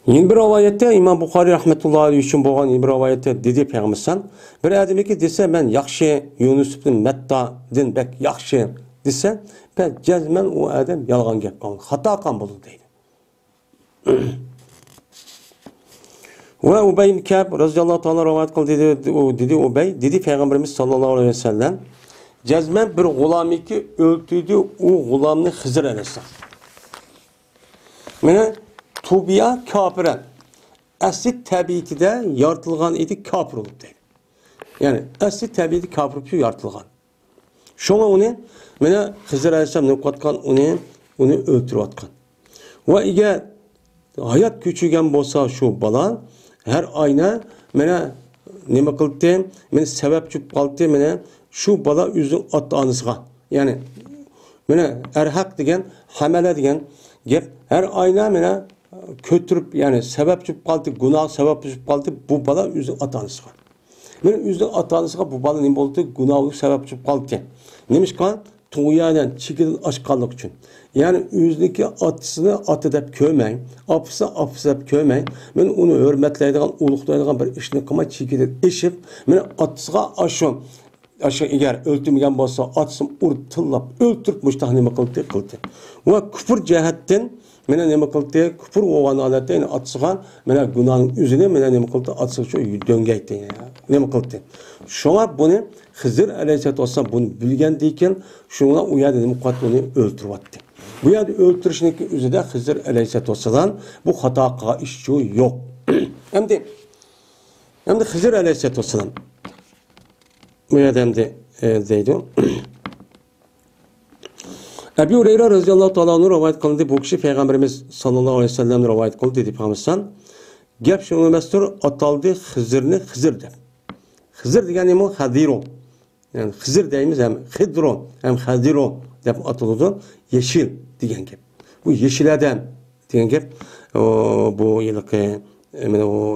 Yeni bir rivayette İmam Bukhari rahmetullahi aleyhi için boğan yeni bir rivayette dedi peygamber bir adam ki dese ben yaxşı Yunus ibn Metta'dan bek yaxşı dese ben cezmen o adam yalgan gap kan hata kan buldu deydi. Ve Ubey ibn Ka'b radıyallahu ta'ala rivayet kıldı dedi Ubey dedi peygamberimiz sallallahu aleyhi ve sellem cezmen bir gulami ki öldürdü o gulamını Hızır aleyhisselam. Mene Tubiya kafiren. Asli tabiatida yaratılgan idi kafir olup deydi. Yani asli tabiati kafir olup yaratılgan. Şoňa onu mene Hızır aleyhisselam ne qatkan onu öldürüp atkan. Ve ege hayat küçügen bolsa şu bala her ayna mene nima qildi? Mene sebep çıp qaldı mene şu bala üzün atdı anısıga. Yani mene erhaq degen, hamele degen gep her ayna mene kötürüp yani sebep çıp kaldı, günah sebep çıp kaldı bu bala üzün atanısıga. Mene üzün atanısıga bu bala ne oldu? Günahlık sebep çıp kaldı. Nemiş kan? Tuğyanen çikidin aşkallık için. Yani üzündeki atısını atı dep kömeyin, apısı dep kömeyin. Men onu hürmetleydiğin, uluqlaydiğin bir işini kıma çikidin eşip, men atısıga aşağı eğer öldürmegen bolsa atısın tıllap, öldürüp müştah neme kıldı. Ve küfür cehetten mene neme kıldı? Küfür oğan alette yani atısıgan mene günahın üzerine mene neme kıldı? Atısıga şu döngeydi ya. Neme kıldı? Şuna bunu Hızır aleyhisselatü vesselam bunu bilgen deyken şuna uyadı neme kıldı onu öldürüp attı. Bu yerda o'ltirishniki o'zida Xizr alayhissalom bu xato qilgan ish yo'q. Endi Xizr alayhissalom bu yerda deydi. Ebu Hureyre radıyallahu ta'ala onu rivayet kılındı. Bu kişi Peygamberimiz sallallahu aleyhi ve sellem rivayet kıldı dedi Peygamberimiz. Gap şunu mestur ataldı Xizrni Xizr deb. Xizr degani bu Hadiro. Yani Xizr deyimiz hem Xidro hem Hadiro deb atıldı. Yeşil degan gap. Bu yeşil adam degan gap. Bu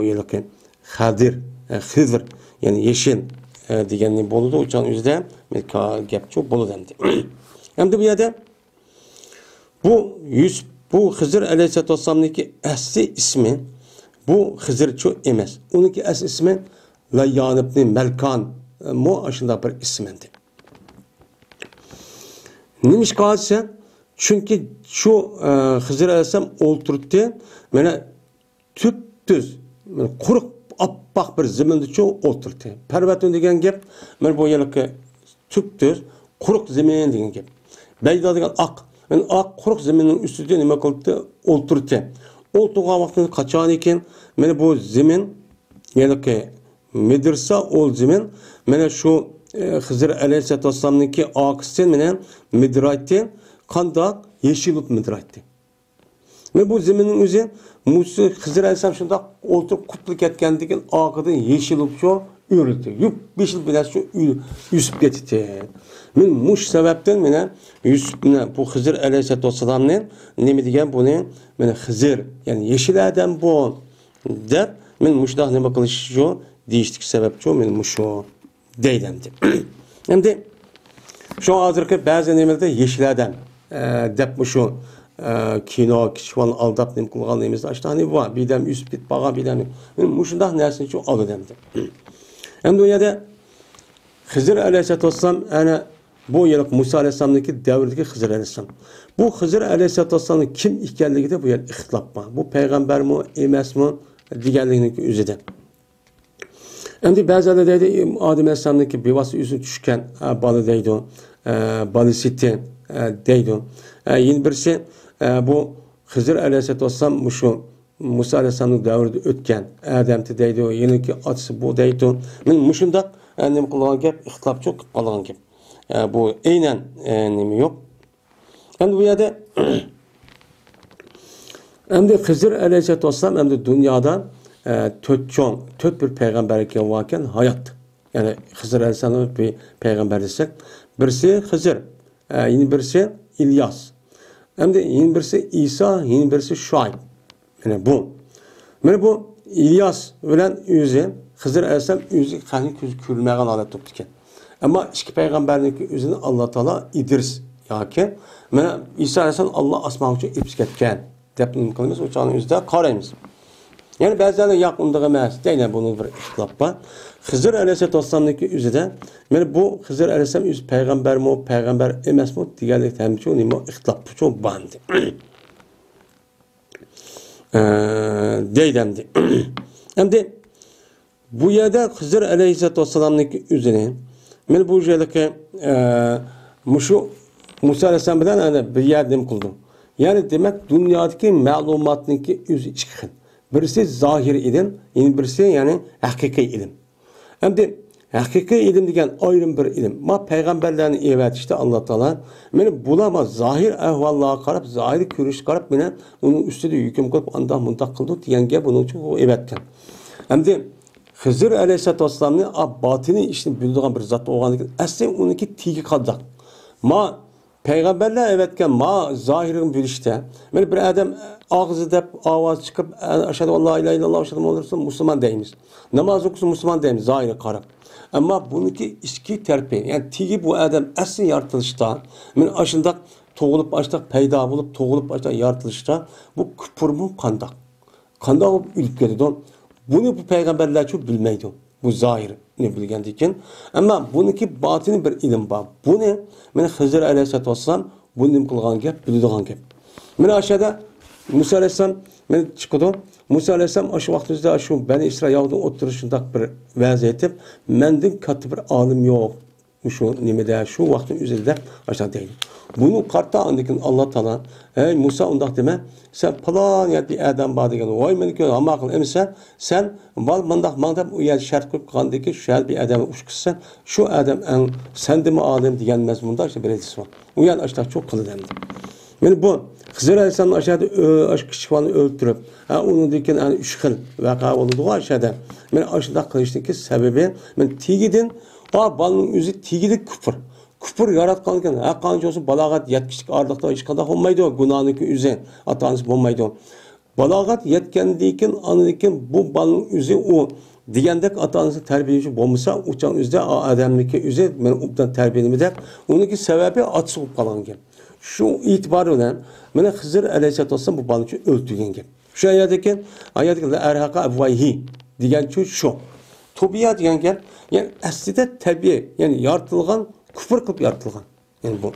yılki Hadir, Xizr yani yeşil degani bo'ladi. O'shan o'zida gap çok bo'ladi endi. Endi bu yerda bu Xizr alayhissalomniki asli ismi bu Xizrcho emas. Uniki asli ismi Layyan ibn Malkan mu aşında bir ismendi. Neymiş kalsa? Çünkü şu Xizr alayhissalom o'ltirdi, mana tüp-tüz, quruq oppoq bir zaminda o'ltirdi. Parvatun degan gap, mana bu yerga tüp-tüz, quruq zamin degan gap. Beyda degan oq quruq zaminning ustida nima qildi? O'ltirdi. O'ltirgan vaqtida qachon ekan? Mana bu zamin, ya'ni Medirsa ol zamin, mana shu Xizr alayhissalomniki oqisi bilan midraytdi, qandoq yeshilib midraytdi. Mana bu zaminning o'zi Musa Xizr alayhissalom shundoq o'ltirib qutlik ketgandigan oqidan yeshilib shu o'rildi. Yub 5 yil bilan shu yusib ketdi. Men mush sababdan mana Yusufni bu Xizr alayhissalomning nima degan buni mana Xizr ya'ni yeshil adam bu deb men mushdoq nima qilish shu deyishlik sebep şu men mushu deylemdi. Endi şu hozirgi ba'zi nimalarda yeşil adam deb mushu kino kishvon aldab nim qilganimiz ashtani bor. Bidam yusib bit baga bidam. Men mushundaq narsani shu oladimdi. Endi u yerda Xizr alayhissalom ana bu yillik Musa alayhissalomniki davridagi Xizr alayhissalom. Bu Xizr alayhissalomning kim ekanligida bu yer ixtilof bor. Bu payg'ambarmi emasmi deganlikning o'zida. Endi ba'zilar deydi Adem alayhissalomniki bevosita o'zini tushgan bola deydi. Bolisiti deydi. Yana birisi bu Xizr alayhissalom shu Musa alayhissalomning davrida o'tgan Adamti deydi. Yanaki otasi bu deydi. Men mushundaq nima qilgan gap ixtilof qilib qolgan gap. Bu aynan nima yo'q. Endi bu yerda endi Xizr alayhissalom endi dunyoda to'rt bir payg'ambar ekan hayot. Yani Xizr alayhissalom bir payg'ambar desek, birisi Xizr, yana birisi İlyas. Endi yana birisi İsa, yana birisi Şuayb. Mana bu İlyas bilan o'zi Xizr alayhissalom o'zi qani ko'z ko'rmagan holat topdi ekan. Ammo ikki payg'ambarniki o'zini Alloh taolo İdris yoki mana İsa alayhissalom Alloh osmon uchun epib ketgan deb nima qilamiz? O'chani o'zida qaraymiz. Yani bazıları yakındığı emas, deyne bunun bir ixtilof var. Xizr alayhissalomniki o'zida, mana bu Xizr alayhissalom o'zi payg'ambarmi, payg'ambar emasmi deganlik ham shu nima ixtilof shu bandi. Deydamdi. Endi bu yerda Xizr alayhissalomniki o'zini men bu yerda mushu Musa alayhissalom bilan ana bir yerda qildim. Yani demek dünyadaki ma'lumotniki o'zi ikki xil. Birisi zahir ilim, yine birisi yani hakiki ilim. Hem de hakiki ilim degan ayrım bir ilim. Ma peygamberlerini evet işte Allah Teala beni bulamaz zahir ahvallara qarab, zahir görüş qarab beni onun üstüde yüküm koyup andan mundak kıldı diyen gap bunun için o evetken. Hem de Xizr alayhissalomni batini işini bildiğin bir zat olganlığı aslında onunki tigi kalacak. Ma peygamberler evetken ma zahirin bilişte. Yani bir adam ağzı dep avaz çıkıp aşağıda Allah ilahe illallah aşağıda olursa Müslüman deyimiz. Namaz okusun Müslüman deyimiz zahiri karab. Ama bununki iski terpi. Yani tigi bu adam asli yaratılışta. Yani aşında toğulup açtık peyda bulup toğulup açtık yaratılışta. Bu küpür mu kandak. Kandak olup ülüp geldi. Bunu bu peygamberler çok bilmeydi. Bu zahir ne bilgendikken. Ama bununki batini bir ilim var. Bu ne? Yani Xizr alayhissalom bunu kılgan gap, bildiğin gap. Yani aşağıda Musa alayhissalom men chiqdi. Musa alayhissalom o'sha vaqtda shu Bani İsrailning o'tirishindaq bir vaziyat etib, mendan katta bir olim yo'q Şu nimede şu vaktin üzerinde aşağı değil. Bunu kartta andikin Allah Teala ey Musa undaq deme sen falan ya bir adam var degan vay meni ko'r ama qil emsa sen bal mandaq mandab u yer shart qilib qandiki shu bir adam ushqisa şu adam en sen de mi adam degan mazmunda işte birinchisi var. U yer aşağı çok qildi endi. Meni bu Hızır Aleyhisselam'ın aşağıda küçük falanı öldürüp onun dekin yani 3 xil vaqa oldu aşağıda. Men aşağıda qilishning sebebi men tigidin o balının yüzü tigidi küfür. Küfür yaratqanken qancha olsa balog'at yetkishlik orliqda hech qanday bo'lmaydi, gunohniki o'zi ota-onasi bo'lmaydi. Balog'at yetgandan anikin bu balning o'zi u degandek ota-onasi tarbiyalashi bo'lmasa, o'chan o'zida odamniki o'zi men ubdan tarbiyalayman deb, uniki sababi otasi bo'lib qolgan gap. Shu e'tibor bilan mana Hizr alayhissalom bu balni o'ldirgan gap. Shu oyatdagi arhaqa avayhi degan shu. Tobiya degan gap, yani aslida tabiiy, yani yaratilgan küfür kılıp yaratılgan. Yani bu.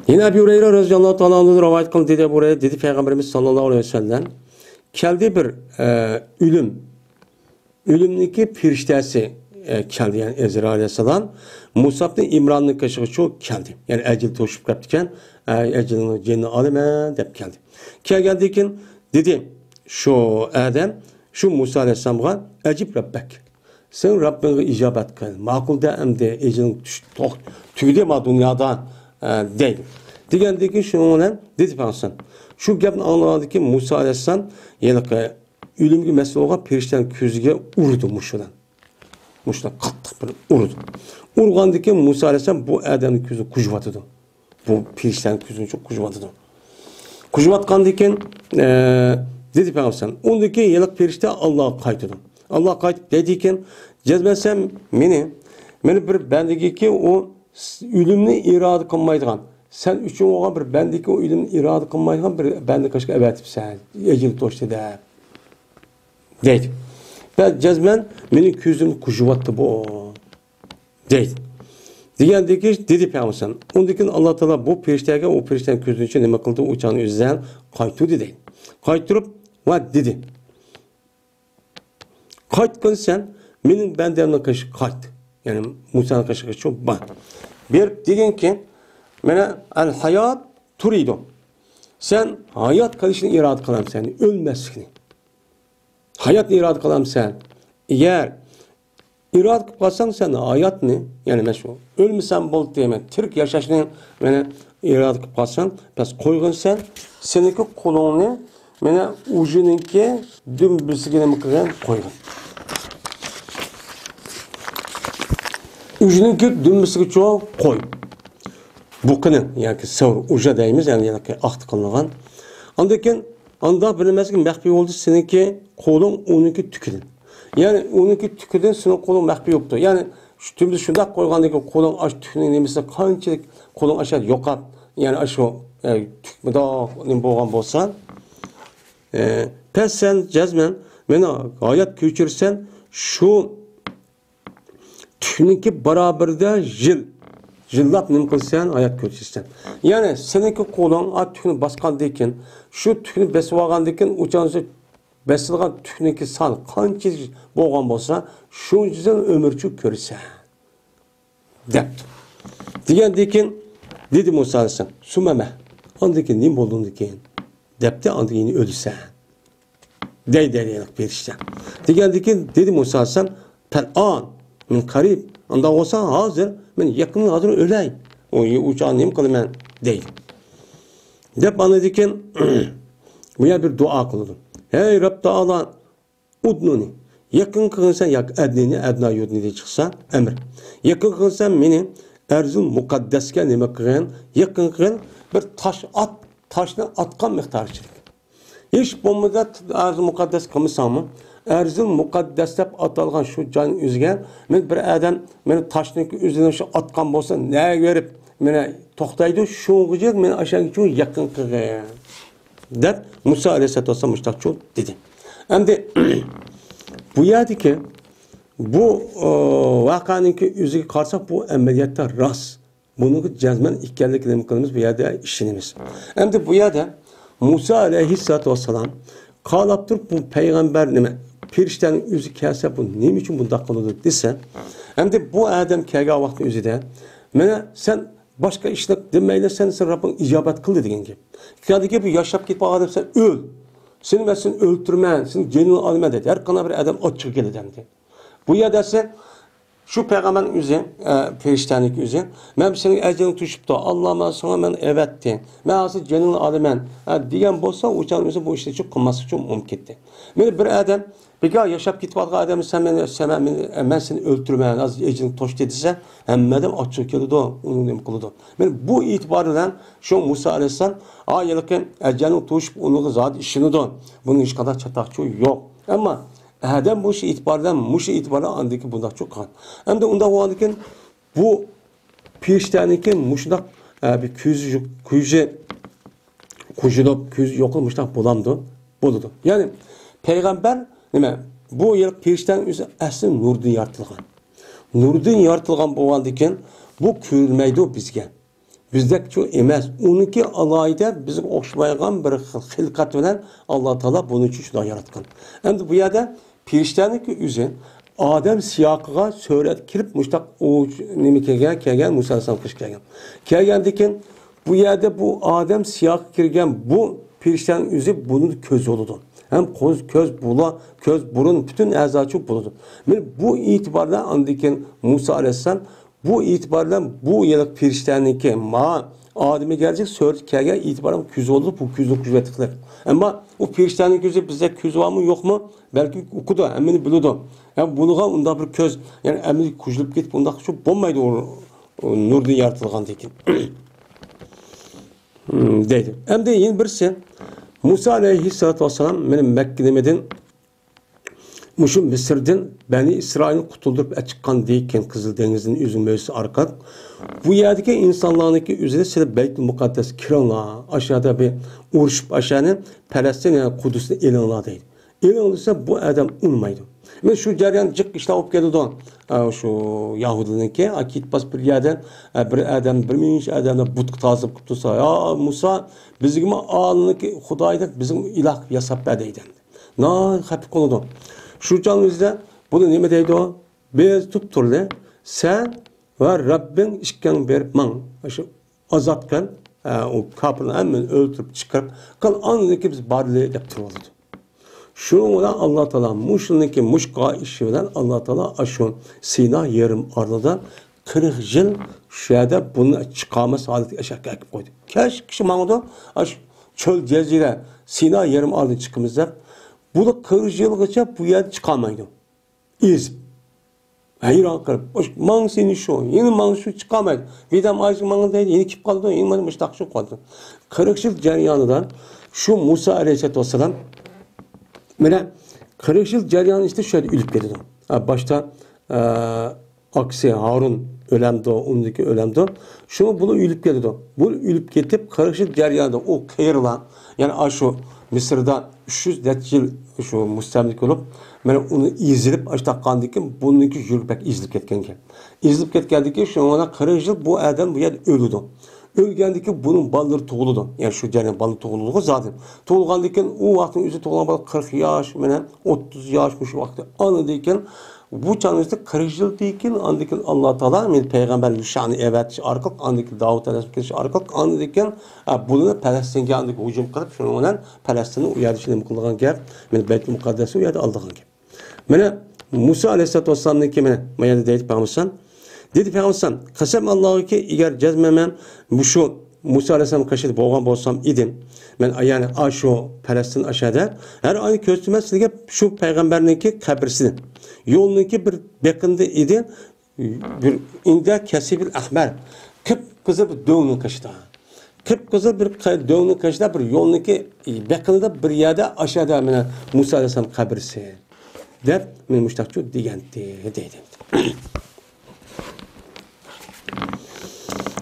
Yine Ebu Hureyre radıyallahu ta'ala anh'ın rivayet kıldı dedi buraya dedi Peygamberimiz sallallahu aleyhi ve sellem geldi bir ölümdeki firiştesi geldi yani Ezra aleyhisselam Musab'ın İmran'ın kaşığı çok geldi. Yani ecel toşup kaptıken ecelini cenni alime deyip geldi. Geldikken dedi şu Adem şu Musa aleyhisselam'a ecib Rabbek. Sen Rabbine icabet kıl. Makul da emde ecilin tüyde ma dünyada değil. Degende ki şununla dedi baksın. Şu gapni anladı ki Musa aleyhisselam yani ölümgü mesele olan perişten közüge urdu muşudan. Muşudan kattık bir urdu. Urgandı ki Musa aleyhisselam bu adamın közü kujvatıdı. Bu perişten közünü çok kujvatıdı. Kujvatkandı ki dedi baksın. Ondaki yıllık perişte Allah'a kaytıdı. Allah kayıp dedikken cezmesem meni bir bendeki ki o ölümünü irade kılmaydıgan. Sen üçün olan bir bendeki o ölümünü irade kılmaydıgan bir bende kaşık evetip sen ecil toştu da. Deydi. Ben cezmen meni küzüm kuşuvattı bu. Deydi. Degandeki dedi peygamber. Ondakin Allah Teala bu periştege o periştenin közünün için nima kıldı uçanı üzden kaytırdı dedi. Kaytırıp va dedi. Kayıtkın sen, benim bendemle kaşı kayıt. Yani Musa'nın kaşı çok bak. Bir degen ki, bana el hayat turidu. Sen hayat kalışını irade kılam seni, ölmezsin. Hayat irade kılam sen. Eğer irade kılsan sen hayat ne? Yani mesela ölmesen bol diyemem. Türk yaşaşını bana irade kılsan, pes koygun sen, seninki kolunu bana ucununki dümbüsüne mi kıran koygun. Ucununki dümbüsüne çok koy. Bu kının yani savur uca deyimiz yani ahtı kılınған. Andaki anda bilinmez ki mehbi oldu seninki kolun onunki tükürün. Yani onunki tükürün senin kolun mehbi yoktu. Yani tümde şunda koygandaki kolun aş tükürün nemesi kançılık kolun aşağı yokap. Yani aşağı tükmede boğan bolsan. Pes sen cezmen bana hayat köçürsen şu tükününki beraberinde jillap nim kılsan hayat köçürsen. Yani seninki kolun at tükünü baskandayken şu tükünü besip algandayken uçanızı besilgan tükününki san kançılık boğan bolsa şu yüzden ömürçü körsen. Depti. Degandayken dedi Musa Aleyhisselam sumeme. Andaki nim olduğundaki depti andaki ölürsen. Deydelik bir işte. Degandayken dedi Musa Aleyhisselam pel'an min karib. Anda olsa hazır men yakın hazır öley. O uçağın nim kılı men değil. Dep anladıyken bu ya bir dua kıldım. Hey Rab Ta'ala udnuni. Yakın kılınsan yak ednini edna yudni diye çıksa emir. Yakın kılınsan beni erzul mukaddeske nime kılın. Yakın kılın bir taş at. Taşını atkan miktarçılık. Hiç bombada erzul mukaddes kılmışsam mı? Erzul mukaddes dep atalgan şu can üzgen. Men bir adam meni taşniki üzerine şu atkan bolsa ne verip meni toktaydı şu gıcık meni aşağı geçiyor yakın kılın. Der Musa Aleyhisselam müştak dedi. Hem de bu yerdeki bu vakanınki yüzüge karsak bu emeliyatta rast. Bunu cezmen ikkenlik kılımız bu yerde işinimiz. Hem de bu yerde Musa Aleyhisselam kalaptır bu peygamber nime periştenin özü kelse bu ne için bunda kılıdır dese, hem de bu adam kelgen vakti özü de, mene sen başka işlik demeyle sen Rabbin icabet kıldı degan gap. Kadiki bu yaşap gitip adam sen öl. Seni mesela öldürmen, seni canını alma dedi. Her kana bir adam açık gelir dedi. Bu ya derse şu peygamberin yüzü, periştenlik yüzü, ben senin ecelini tuşup da Allah'ıma sana ben evet de, ben asıl canını alman diyen bolsa o canın yüzü bu işte çok kılması çok mümkündü. Yani bir adam, bir gün yaşap gitip adamı ben seni öldürmen, az ecelini tuş dediyse, hem adam açık gelir de onun dem kılıdı. Yani bu itibarıyla şu Musa Aleyhisselam, ayılıkken ecelini tuşup onu zat işini de, bunun hiç kadar çatakçı yok. Ama adam bu şey itibardan, bu şey itibardan andaki bunda çok kan. Hem de onda o andaki bu pişteniki muşnak bir küz yokulmuştak bulamdı, buludu. Yani peygamber nime bu yıl pişten üzü asli nurdan yaratılgan. Nurdan yaratılgan bu andaki bu körülmeydi bizge. Bizdeki çok emez. Onunki alayda bizim okşamayan bir hilkat bilen Allah Teala bunun için şuna yaratkan. Hem de bu yerde piriştenlik üzün Adem siyakıga söylet kirip muştak o nemi kelgen Musa Aleyhisselam kış kelgen. Kelgen diken bu yerde bu Adem siyakı kirgen bu piriştenin üzü bunun köz oludu. Hem köz bula, köz burun bütün erzak çok buludu. Yani bu itibarla andiken Musa Aleyhisselam bu itibarla bu yıllık piriştenlik ma Adem'e gelecek söz kelgen itibarla küz oldu bu küzlük kuvvetlikler. Ama o piriştenlik yüzü bizde küz var mı yok mu? Belki okudu, emini biliyordu. Yani buluğa onda bir köz, yani emini kujulup gidip onda çok bombaydı o nurdan yaratılgan dekin. Deydi. Hem de yeni birisi Musa Aleyhisselatü Vesselam benim Mekke'den Muşum Mısır'dan Beni İsrail'in kutuldurup çıkan deyken Kızıldeniz'in üzülmesi arka. Bu yerdeki insanlarındaki üzerine size Beyt-i Mukaddes kiranla aşağıda bir uğraşıp aşağıya Palestin yani Kudüs'te ilanla değil. İlanlıysa bu adam unmaydı. Ve şu ceryan cık işte olup geldi şu Yahudi'ninki akit bas bir yerden bir adam bir minç adamda butuk tazıp tutsa ya Musa bizim anındaki Huday'da bizim ilah yasap bedeyden. Na hep konudu. Şu canımızda bunu ne deydi o? Biz tutturdu. Sen ve Rabbin işken berip man. Şu azatken o kapını hemen öldürüp çıkarıp kal anındaki biz barlığı yaptırıldı. Şununla Allah Teala muşundaki muşka işi bilen Allah Teala aşın Sina yarım arlıda 40 yıl şurada bunu çıkarması haleti eşek ekip koydu. Kaç kişi mağdu çöl cezire Sina yarım arlı çıkımızda bu 40 yıl geçe bu yer çıkamaydı. İz. Hayran kırıp man seni şu yeni man şu çıkamaydı. Vidam ağacı man değil yeni kip kaldı yeni man müştak şu kaldı. 40 yıl ceryanıdan şu Musa Aleyhisselatü Vesselam böyle 40 yıl ceryanı işte şöyle ülüp geldi. Başta aksi Harun ölemdi, ondaki ölemdi. Şunu bunu ülüp geldi. Bu ülüp getip 40 yıl ceryanı o kıyırılan yani şu Mısır'da 300 yıl şu müstemlik olup ben onu izleyip açtakkandaki bununki yürüpek izleyip ketkenken. İzleyip ketkendeki şu ona 40 yıl bu adam bu yer ölüdü. Ölgendeki bunun balları toğuludu. Yani şu ceryan balı toğululuğu zaten. Toğulgandayken o vaktin yüzü toğulan balı 40 yaş, 30 yaşmış vakti. Anladıyken bu canlısı 40 yıl deyken andayken Allah Teala peygamber Yuşan'ı evet arkalık andayken Davut Aleyhisselam arkalık anladıyken bunu Palestin'e andaki hücum kılıp şununla Palestin'in uyarıcılığını kılgan gel. Beyt-i Mukaddes'i uyardı aldığın gibi. Mene Musa Aleyhisselatü Vesselam'daki mene mayada deyip Peygamber dedi Peygamber kasem Allah'ı ki eğer cezmemem bu şu Musa Aleyhisselam kaşıdı boğan bolsam idim. Ben yani şu Palestin aşağıda her aynı köstüme sizge şu peygamberinki kabrisini. Yolunki bir yakında idi. Bir inde kesibil ahmer. Kıpkızıl bir dövünün kaşıda. Kıpkızıl bir dövünün kaşıda bir yolunki yakında bir yerde aşağıda yani Musa Aleyhisselam kabrisi. Der men müştakçı diyendi dedi.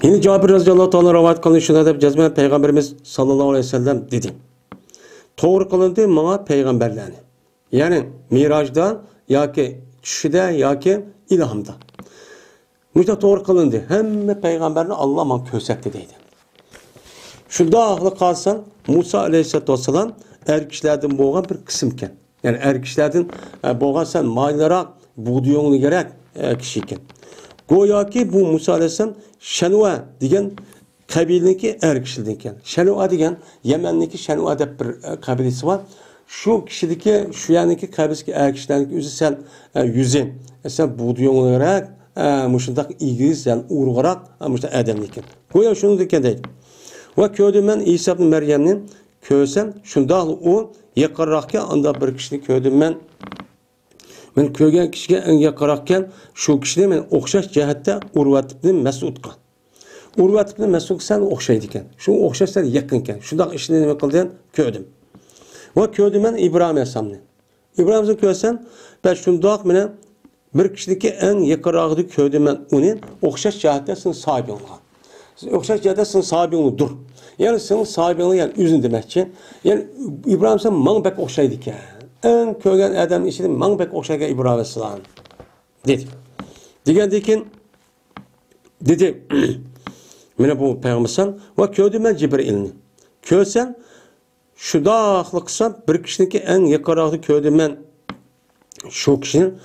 Yine Cabir radıyallahu ta'ala rivayet kılınıyor şuna da cezmen Peygamberimiz sallallahu aleyhi ve sellem dedi. Doğru kılındı bana peygamberlerini. Yani Miraj'da ya ki kişide ya ki ilhamda. Müjde doğru kılındı. Hem peygamberini Allah'la kösekti deydi. Şunda ahlı kalsan Musa aleyhisselatü vesselam erkeklerden boğan bir kısımken. Yani er kişilerden boğan sen maylarak buğduyonu gerek kişiyken. Goya ki bu Musa Aleyhisselam Şenua diyen kabileniki er kişilinken. Şenua diyen Yemen'deki Şenua dep bir kabilesi var. Şu kişideki şu yanındaki kabilesi er kişilerin yüzü sen yüzü sen buğduyonu gerek muşundak ilgili sen uğrarak muşta adamlikin. Goya şunu diken değil. Ve köydüm ben İsa ibn Meryem'nin köysem şundaq o yaqarraqqa anda bir kişini köydüm ben. Men köygen kişiga en yaqarraqkan şu kişini men o'xshash jihatda Urvat ibn Mas'udqa. Urvat ibn Mas'ud sen o'xshaydi ekan. Shu o'xshashlar yaqin ekan. Shundaq ishni nima qildim? Köydüm. Va köydüm men İbrahim alayhisalomni. İbrahimni köysam ben shundaq meni bir kishiniki en yaqarraqdi köydüm men uni o'xshash jihatda sen sahibi olgan. O'xshash jihatda sen sahibi dur. Yani senin sahibini yani üzün demek ki. Yani İbrahim sen manbek okşaydı ki. En köygen adam işini manbek okşaydı İbrahim Selam. Dedi. Digendekin dedi. Mene bu peygambersen ve köyde ben Cibril'ni. Köysen şu dağlıksan bir kişinin en yakaraqlı köyde ben şu kişinin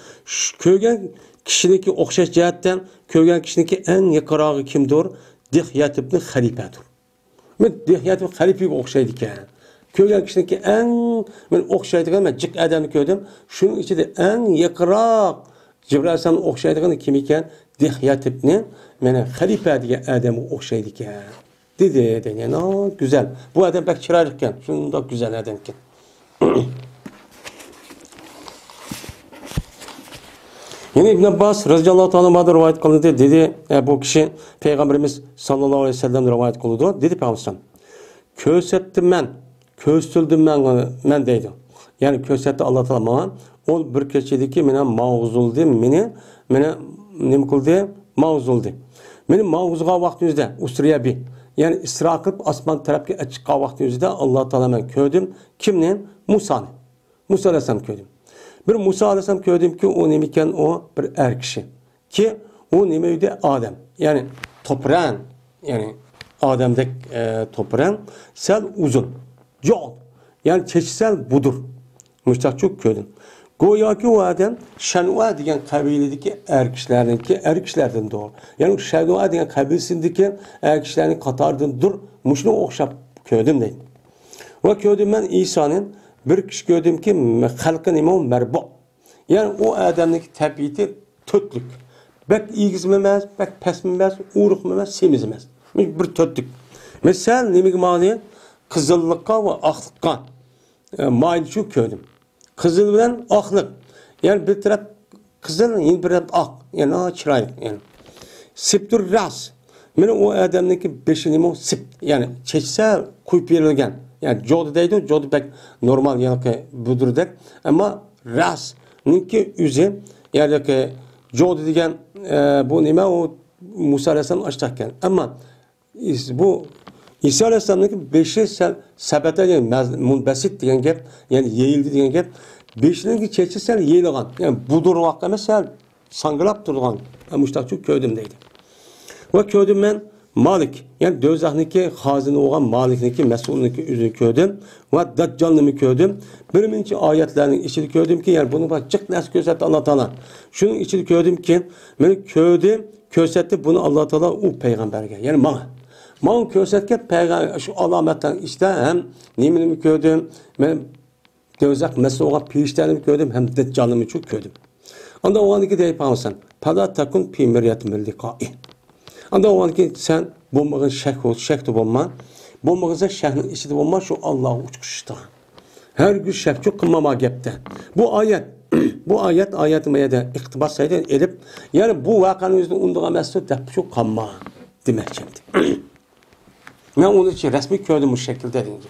köygen kişinin okşaş cihetten köygen kişinin en yakaraqlı kimdir? Dihyat ibn Halifadır. Men Dihyat ibn Halifaga o'xshaydi ekan. Ko'rgan kishiniki eng men o'xshaydigan men jiq odamni ko'rdim. Shuning ichida eng yaqinroq Jibril alayhisalomga o'xshaydigan kim ekan? Dihyat ibn meni Halifa degan odamga o'xshaydi ekan. Dedi. Yani güzel. Bu adam pek chiroyli ekan. Shundoq güzel odam ekan. Yine İbn Abbas radıyallahu ta'ala rivayet kıldı dedi bu kişi Peygamberimiz sallallahu aleyhi ve sellem rivayet kıldı dedi Peygamber kösettim ben köstüldüm ben deydi. Yani kösetti Allah Teala bana o bir keçedeki mene mağzuldu mene ne kıldı mağzuldu. Benim mağzuğa vaktimizde usriya bir yani isra kılıp asman tarafı çıkan vaktimizde Allah Teala ben köydüm kimnin Musa'nın Musa Aleyhisselam köydüm. Bir Musa Aleyhisselam gördüm ki o nemiken o bir er kişi. Ki o nemeydi Adem. Yani toprağın yani Adem'dek toprağın sel uzun. Yol. Yani çeşitsel budur. Müstakçuk gördüm. Goya ki o Adem Şenua diyen kabiledeki er kişilerden doğru. Yani Şenua diyen kabilesindeki er kişilerin katardan dur. Muşunu okşap gördüm değil. Ve gördüm ben İsa'nın bir kişi gördüm ki halkın imam merbu. Yani o adamdaki tabiati tötlük. Bek ilgizmemez, bek pesmemez, uğrukmemez, semizmez. Bir tötlük. Mesela neymek mani? Kızıllıkka ve aklıkka. Maylı şu gördüm. Kızıl bilen aklık. Yani bir taraf kızıl, yine bir taraf ak. Yani çıraylık. Yani. Siptur ras. Yani o adamdaki beşin imam sipt. Yani çeşitsel kuyup verilgen. Yani jodu deydi, jodu pek normal yani budur dek. Ama ras, nünki yüzü, yani ki jodu diyen bu nime o Musa Aleyhisselam açtakken. Ama bu İsa Aleyhisselam'daki beşi sebete yani munbesit diyen gep, yani yeyildi diyen gep, beşinin çeşitsel yeyilgan. Yani budur vakti mesela sangılap durgan. Müştakçı köydümdeydi. Ve köydüm ben Malik, yani dözahniki hazine olan Malik'niki mesulniki üzü köydüm ve Daccal'nımı köydüm. Birinci ayetlerinin içini köydüm ki yani bunu bak çık nasıl gösterdi Allah Teala. Şunun içini köydüm ki beni köydü, kösterdi bunu Allah Teala o peygamberge. Yani bana kösterken peygamber şu alametten işte hem nimenimi köydüm, ben dözak mesul olan pirişlerimi köydüm hem Daccal'nımı çok köydüm. Anda o anki deyip alsan, pada takun pimiryatimil liqai. Anda o anki sen bulmağın şekti bulma. Bulmağınıza şehrin içinde bulma şu Allah'ı uçkuşta. Her gün şek çok kılmama gepte. Bu ayet meyede iktibas sayıda edip yani bu vakanın yüzünde unduğu mesut de çok kalma demek şimdi. Ben onun için resmi gördüm bu şekilde deyince.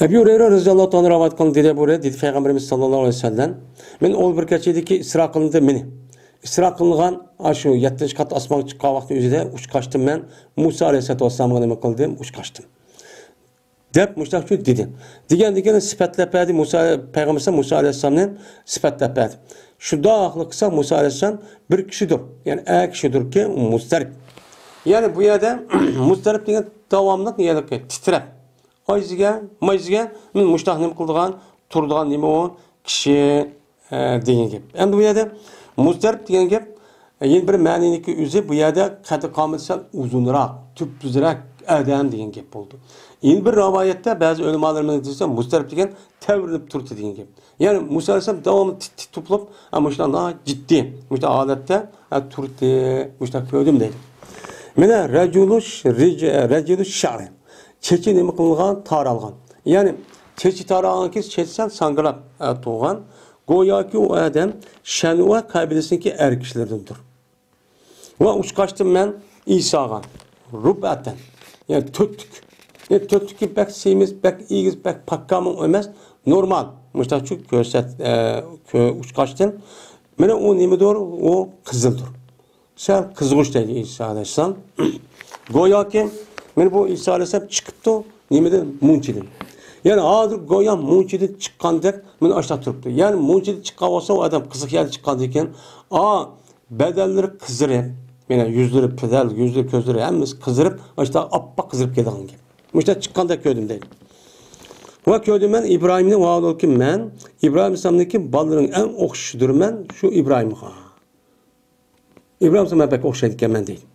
Ebu Hureyre radıyallahu ta'ala rivayet kılın dedi buraya dedi Peygamberimiz sallallahu aleyhi ve sellem. Men ol bir keçedeki isra kılındı meni. İsra kılıngan şu 7. kat asman çıkan vakti üzerinde uç kaçtım ben. Musa aleyhisselatü vesselam'a ne kıldım? Uç kaçtım. Dep müştakçı dedi. Digen sıfatlapadı Musa Peygamberimiz Musa aleyhisselam'ın sıfatlapadı. Şu dağlık kısa Musa aleyhisselam bir kişidir. Yani er kişidir ki mustarip. Yani bu yerde mustarip diyen devamlık yani titrep. ayziga, mayziga men mushtaq nima qildigan, turdigan nima o kishi degan gap. Endi bu yerda mustarib degan gap yeni bir ma'niniki o'zi bu yerda qat'i qomat sal uzunroq, tubsizroq adam degan gap bo'ldi. Yeni bir rivoyatda ba'zi ulamolarimiz desa mustarib degan tavrilib turdi degan gap. Ya'ni Musa alayhisalom davomli tuplab, ama shunday jiddiy, shunday holatda turdi, shunday ko'rdim deydi. Mana rajulush sha'ri. Chechi nima qilgan, taralgan. Ya'ni chechi taralgan ki chechsan sangilab tug'an. Go'yoki u odam Shanua qabilasiniki erkishlardandir. Va uçqaçdım men İsa'ga. Rubatan. Yani töttük. Yani töttük ki bek semiz, bek iyiz, bek pakkamın emas. Normal. Müştak şu görsət, uçqaçdım. Mene o nemidir? O kızıldır. Sen kızılmış dedi İsa Aleyhisselam. Go'yoki men bu İsa Aleyhisselam çıkıptı. Nemidir? Munçidin. Yani hazır go'yan munçidin çıqqandek men aşağı turibdi. Yani munçidin çıqqan olsa o adam qiziq yerda chiqqan ekan. Bedelleri kızırıp, yani yüzleri pedal, yüzleri közleri hemiz kızırıp, işte appak kızırıp geldiğin gibi. İşte çıkkanda köydüm değil. Ve köydüm ben İbrahim'in vaadalı ki ben, İbrahim İslam'daki balların en okşudur ben, şu İbrahim'e. İbrahim İslam'a pek okşaydıkken ben değil.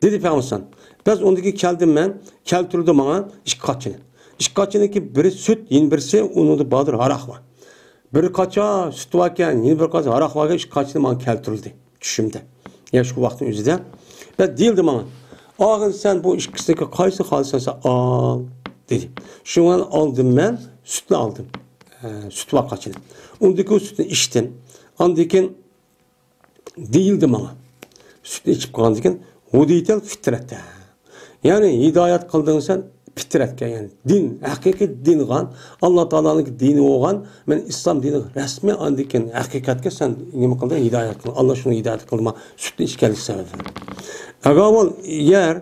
Dedi Peygamber, biz ondaki keldim ben, keltürdü bana işkatçını. İşkatçının ki biri süt, yeni birisi onun da badır harak var. Bir kaça süt varken, yeni bir kaça harak varken işkatçını bana keltürüldü. Düşümde. Ya şu vaktin özüde. Ben değildim bana. Ağın sen bu işkisindeki kaysı kalırsa al dedi. Şu an aldım ben, sütle aldım. Süt var kaçını. Ondaki o sütünü içtim. Andikin değildim bana. Sütünü içip kalandikin o deytel fitrette. Yani hidayet kıldığın sen fitretke yani din, hakiki din gan, Allah Teala'nın dini olgan, men İslam dini resmi andiken hakikatke sen nima kıldın hidayet kıl. Allah şunu hidayet kılma, sütlü işkelik sebep. Agavol yer,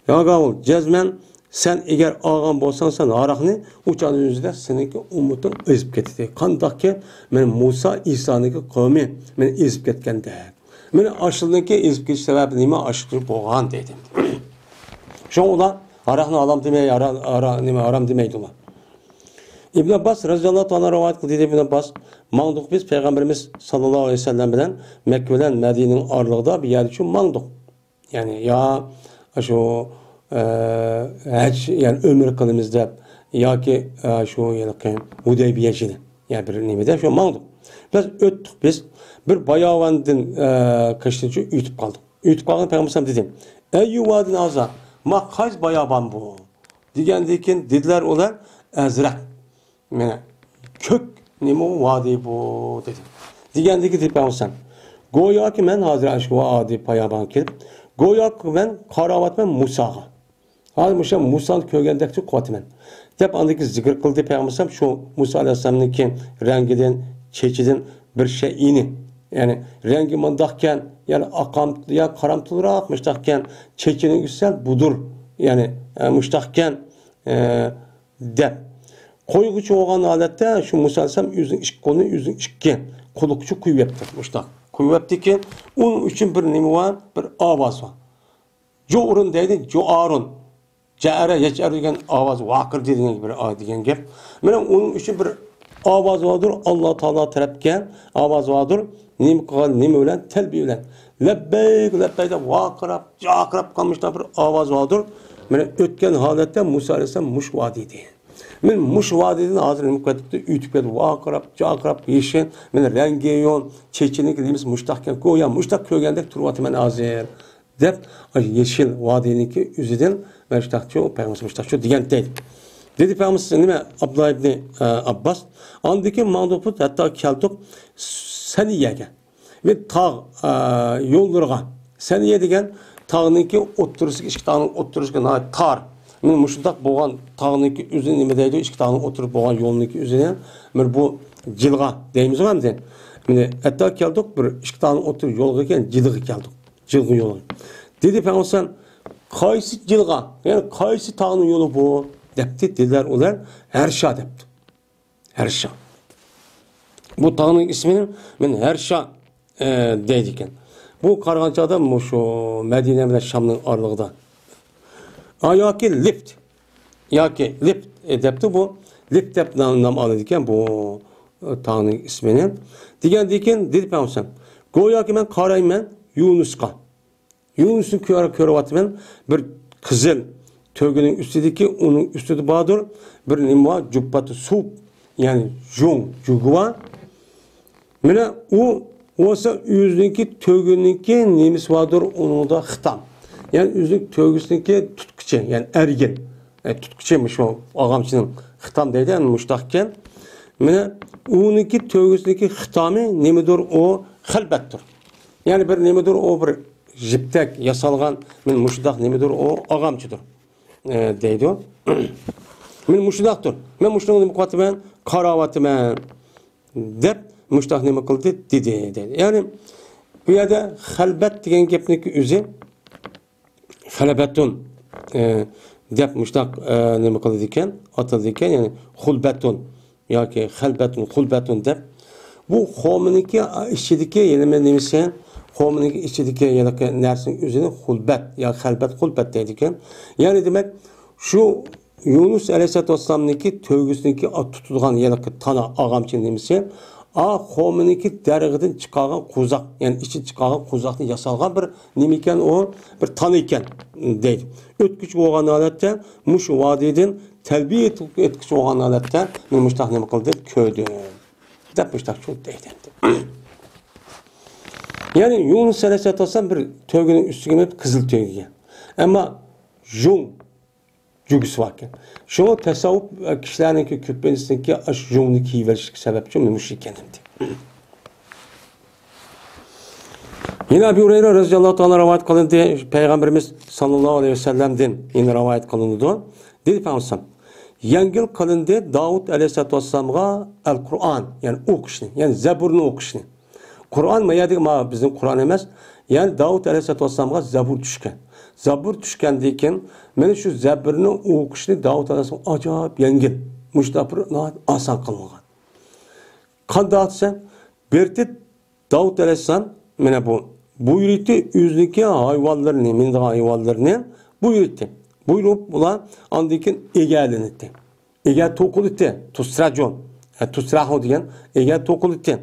agavol cezmen sen eğer ağam bolsan sen araqni uçanın yüzüde seninki umutun ezip ketdi. Qandaqki men Musa İsa'nınki qavmi men ezip ketkende. Men aşıldınki ezip ketiş sebebi nima aşıqlı bolgan dedim. Şoňda araqni alam demey, aram demeydi ular. İbn Abbas radıyallahu anhu rivayet kıldı İbn Abbas, mangduq biz Peygamberimiz sallallahu aleyhi ve sellem bilen Mekke bilen Medine'nin aralığında bir yer için mangduq. Yani ya şu yani ömür kılımızda ya ki şu yani Hudeybiye'cide yani bir nimede şu mangduq. Biz öttük biz bir bayavandın kaçtıcı ütüp kaldık. Ütüp kaldık Peygamber dedim. Ey vadin azza ma kaç bayaban bu? Digendikin dediler olar Ezrak. Mene kök nimo vadi bu dedi. Digendiki tipamsan. Goya ki men hazır aşkı adi bayaban kelip goya ki men karavat men Musa'ga. Hal Musa'nın kögendekçi kuvveti men. Dep andaki zikir kıldı Peygamber şu Musa Aleyhisselam'ın rengiden, çeçiden bir şeyini yani rengi mandakken yani akam ya karamtılırak müştakken çekinin üstel budur yani müştakken dep koyguçu olan alette şu Musa Aleyhisselam yüzün iş konu yüzün işki kolukçu kuyvepti müştak kuyvepti ki onun için bir nemi var bir avaz var jo urun deydi jo arun Ca'ara yeçer degan avaz vakır dediğin bir degan gap. Mana onun için bir avaz vardır Allah Teala tarafken avaz vardır. Nim kılan nim ölen telbi ölen. Lebbeyk lebbeyde vakırap cakırap kalmışlar bir avaz vardır. Mana ötken halette Musa Aleyhisselam muş vadiydi. Men muş vadidin hazır mukadditte ütüped vakırap cakırap yeşen men rengi yon çeçinik dediğimiz muştakken koyan muştak kögendek turvatı men hazır. Dep yeşil vadidinki üzüden müştakçı o peygamber müştakçı diyen değil. Dedi Peygamber nime Abdullah ibn Abbas andaki mağduput hatta keltuk Seniyege ve tağ yollarga Seniye degen tağınınki oturusu iki tağının oturusu tar. Men muşundak boğan tağınınki üzerine nime deydi iki tağının oturup boğan yolununki üzerine men bu cilga deyimiz var mı den? Men hatta keltuk bir iki tağının oturup yolga eken cilga keltuk. Cilga yolu. Dedi Peygamber kaysi cilga yani kaysi tağının yolu bu depti dediler ular Hersha depti. Hersha. Bu tağının ismini men Hersha deydiken. Bu Kargançada şu Medine ile Şam'ın aralığında. Ayaki lift. yoki lift debdi, bu lift deb nom oladi ekan bu tog'ning ismini. Degandan keyin dedi Payg'ambar, go'yoki men qarayman Yunusga. Yunus'un ko'ryapman, bir qizil to'gining ustidagi, uning ustida bordir bir nima jubbati suv, ya'ni juguva. Mana u olsa o'ziniki to'giniki nemisi bordir, uningda xitam. Yani o'zining to'gisiniki tutqichi, ya'ni ergin. Tutqichimish o og'amchining xitam deydi, yani mushtaqkan. Mana uniki to'gisiniki xitami nemidir, o xilbatdir. Yani bir nemidir, o bir jiptek yasalgan men mushdaq nemidir, o og'amchidir deydi o. Men mushdaqdir. Men mushdaqni nima qilyapman? Qarovatyman deb mushtaq nima qildi dedi. Yani bu yerda xalbat degan gapniki o'zi xalabatun deb mushtaq nima qildi ekan, ataldi ekan, ya'ni xulbatun yoki xalbatun, xulbatun deb. Bu xominiki ichidagi yana nemisi, xominiki ichidagi yana narsaning o'zini xulbat yoki xalbat, xulbat deydi ekan. Ya'ni demak, shu Yunus alayhissalomniki to'gisiniki tutilgan yana tana og'amchi nemisi, xominiki darig'idan chiqargan qo'zoq, ya'ni ichi chiqargan qo'zoqni yasalgan bir nima ekan, o bir tana ekan deydi. O'tkichi bo'lgan holatda mush vodiydan talbiya etkichi bo'lgan holatda men mushtaq nima qildi? Ko'rdim. Deb mushtaq shu deydi. Ya'ni Yunus alayhissalom bir to'gining ustiga minib qizil to'giga. Ammo jugisi var ekan. Şuna tasavvuf kişilerinki köpenisinki aş jungni kiyiveriş sebepçi numuş ekenimdi. Yine Ebu Hureyre radıyallahu ta'ala rivayet kılındı. Peygamberimiz sallallahu aleyhi ve sellem'den yine rivayet kılındı. Dedi Peygamber, yengil kılındı Davud aleyhisselam'a el-Kur'an, yani okuşni, yani Zebur'unu okuşni. Kur'an mı ya dedik, bizim Kur'an emez. Yani Davud aleyhisselam'a Zebur düşken. Zabur düşkendeyken, men şu Zeburni o'qishni Davud alayhisalom acayip yengil, mushtapir oson qilgan. Qanday desa, berti Davud alayhisalom mana bu buyurdi o'ziniki hayvonlarni, mindigan hayvonlarni buyurdi. Buyurib ular andikin egalanibdi. Egar to'qilibdi, tusrajon, tusrahu degan egar to'qilibdi.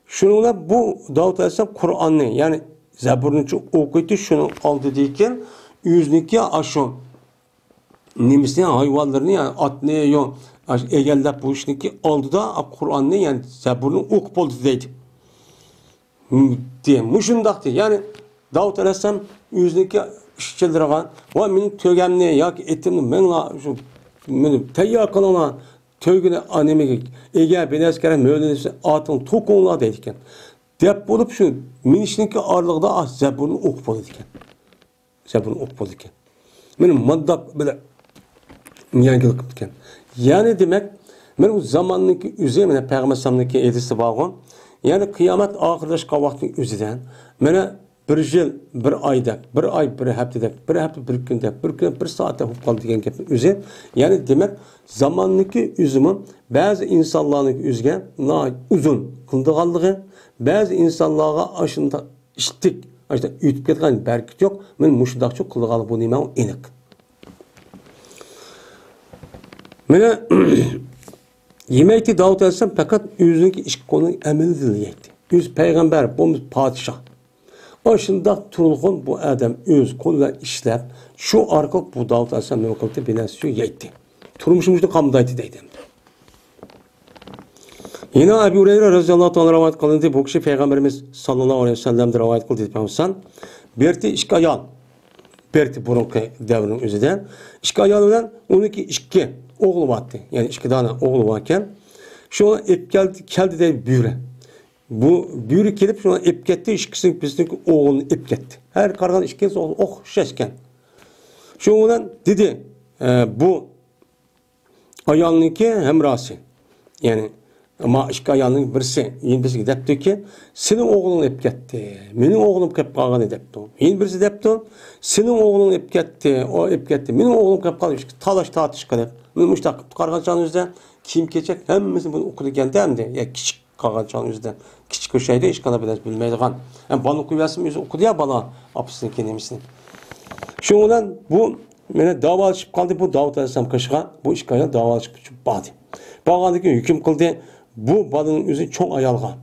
Shuninglar bu Davud alayhisalom Qur'onni, ya'ni Zeburni o'qiydi, shuni oldi degan yüzniki aşo nimisini hayvanlarını, yani atını yok egellep bu işniki aldı da Kur'an'ını, yani Zebur'unu okup oldu deydi. Diye muşundaqtı. Yani Davud Aleyhisselam yüzniki işçilere var. Va menin tögemni yoki etimni men şu meni tayyor qilana tögini animege egar benaskara mölenisi atın to'qonla deydi ekan. Deb bo'lib shu minishniki orlig'ida Zebur'ni o'qib oldi ekan. Zebur'ni o'qib oldi ekan. Meni moddab bila yangilik qilib ekan. Ya'ni demak, men u zamonniki o'zi, mana Payg'ambar sallallohu edisi borgan. Ya'ni qiyomat oxirlashgan vaqtning o'zidan mana bir yil, bir oyda, bir oy, bir haftada, bir hafta, bir kunda, bir kun, bir soatda bo'lib qoldi degan gapning o'zi. Ya'ni demak, zamonniki o'zimi ba'zi insonlarning o'ziga uzun qildiganligi, ba'zi insonlarga ashunda ishtik, ashunda yutib ketgan barkat yo'q. Men mushundaqcha qildiganlik bu nima aniq. Mana yemakni Davud alayhisalom faqat o'zining ish qo'lini amalda yeydi. O'z payg'ambar, bu podshoh. Ashundaq turg'un bu odam o'z qo'lida ishlab, shu orqali bu Davud alayhisalom nima qildi? Binasi yeydi. Turmushimizni qamdaydi deydi. Yine Ebu Hureyre radıyallahu anh rivayet kılındı. Bu kişi Peygamberimiz sallallahu aleyhi ve sellem'de rivayet kıldı. Berti işki ayal. Berti burunki devrinin özüden. İşki ayalından 12 işki oğlu vardı. Yani 2 tane oğlu varken. Şu an ep geldi de büyüre. Bu büyüre gelip şu an ep gitti. İşkisinin pislik oğlunu ep gitti. Her kargan işkisi oğlu şeşken. Şu an dedi bu ayalınki hemrasi. Yani ama işki ayalının birisi yeni birisi depti ki senin oğlun ep gitti. Benim oğlum kep kalganı depti. Yeni birisi depti. Senin oğlun ep gitti. O ep gitti. Benim oğlum kep kaldı. Talaş tartışka dep. Ben müştak kargancanızda kim geçecek? Hemimizin bunu okuduğun demdi. Ya küçük kargancanızda. Küçük bir şeyde iş kadar biraz bilmeydiğen. Yani bana okuyasın, okudu ya bana apısını kendimizin. Şundan bu Mene davalışıp kaldı bu Davut Aleyhisselam kaşığa. Bu iş ayal davalışıp bağdı. Bağlandı ki hüküm kıldı. Bu balının üzü çok ayalgan.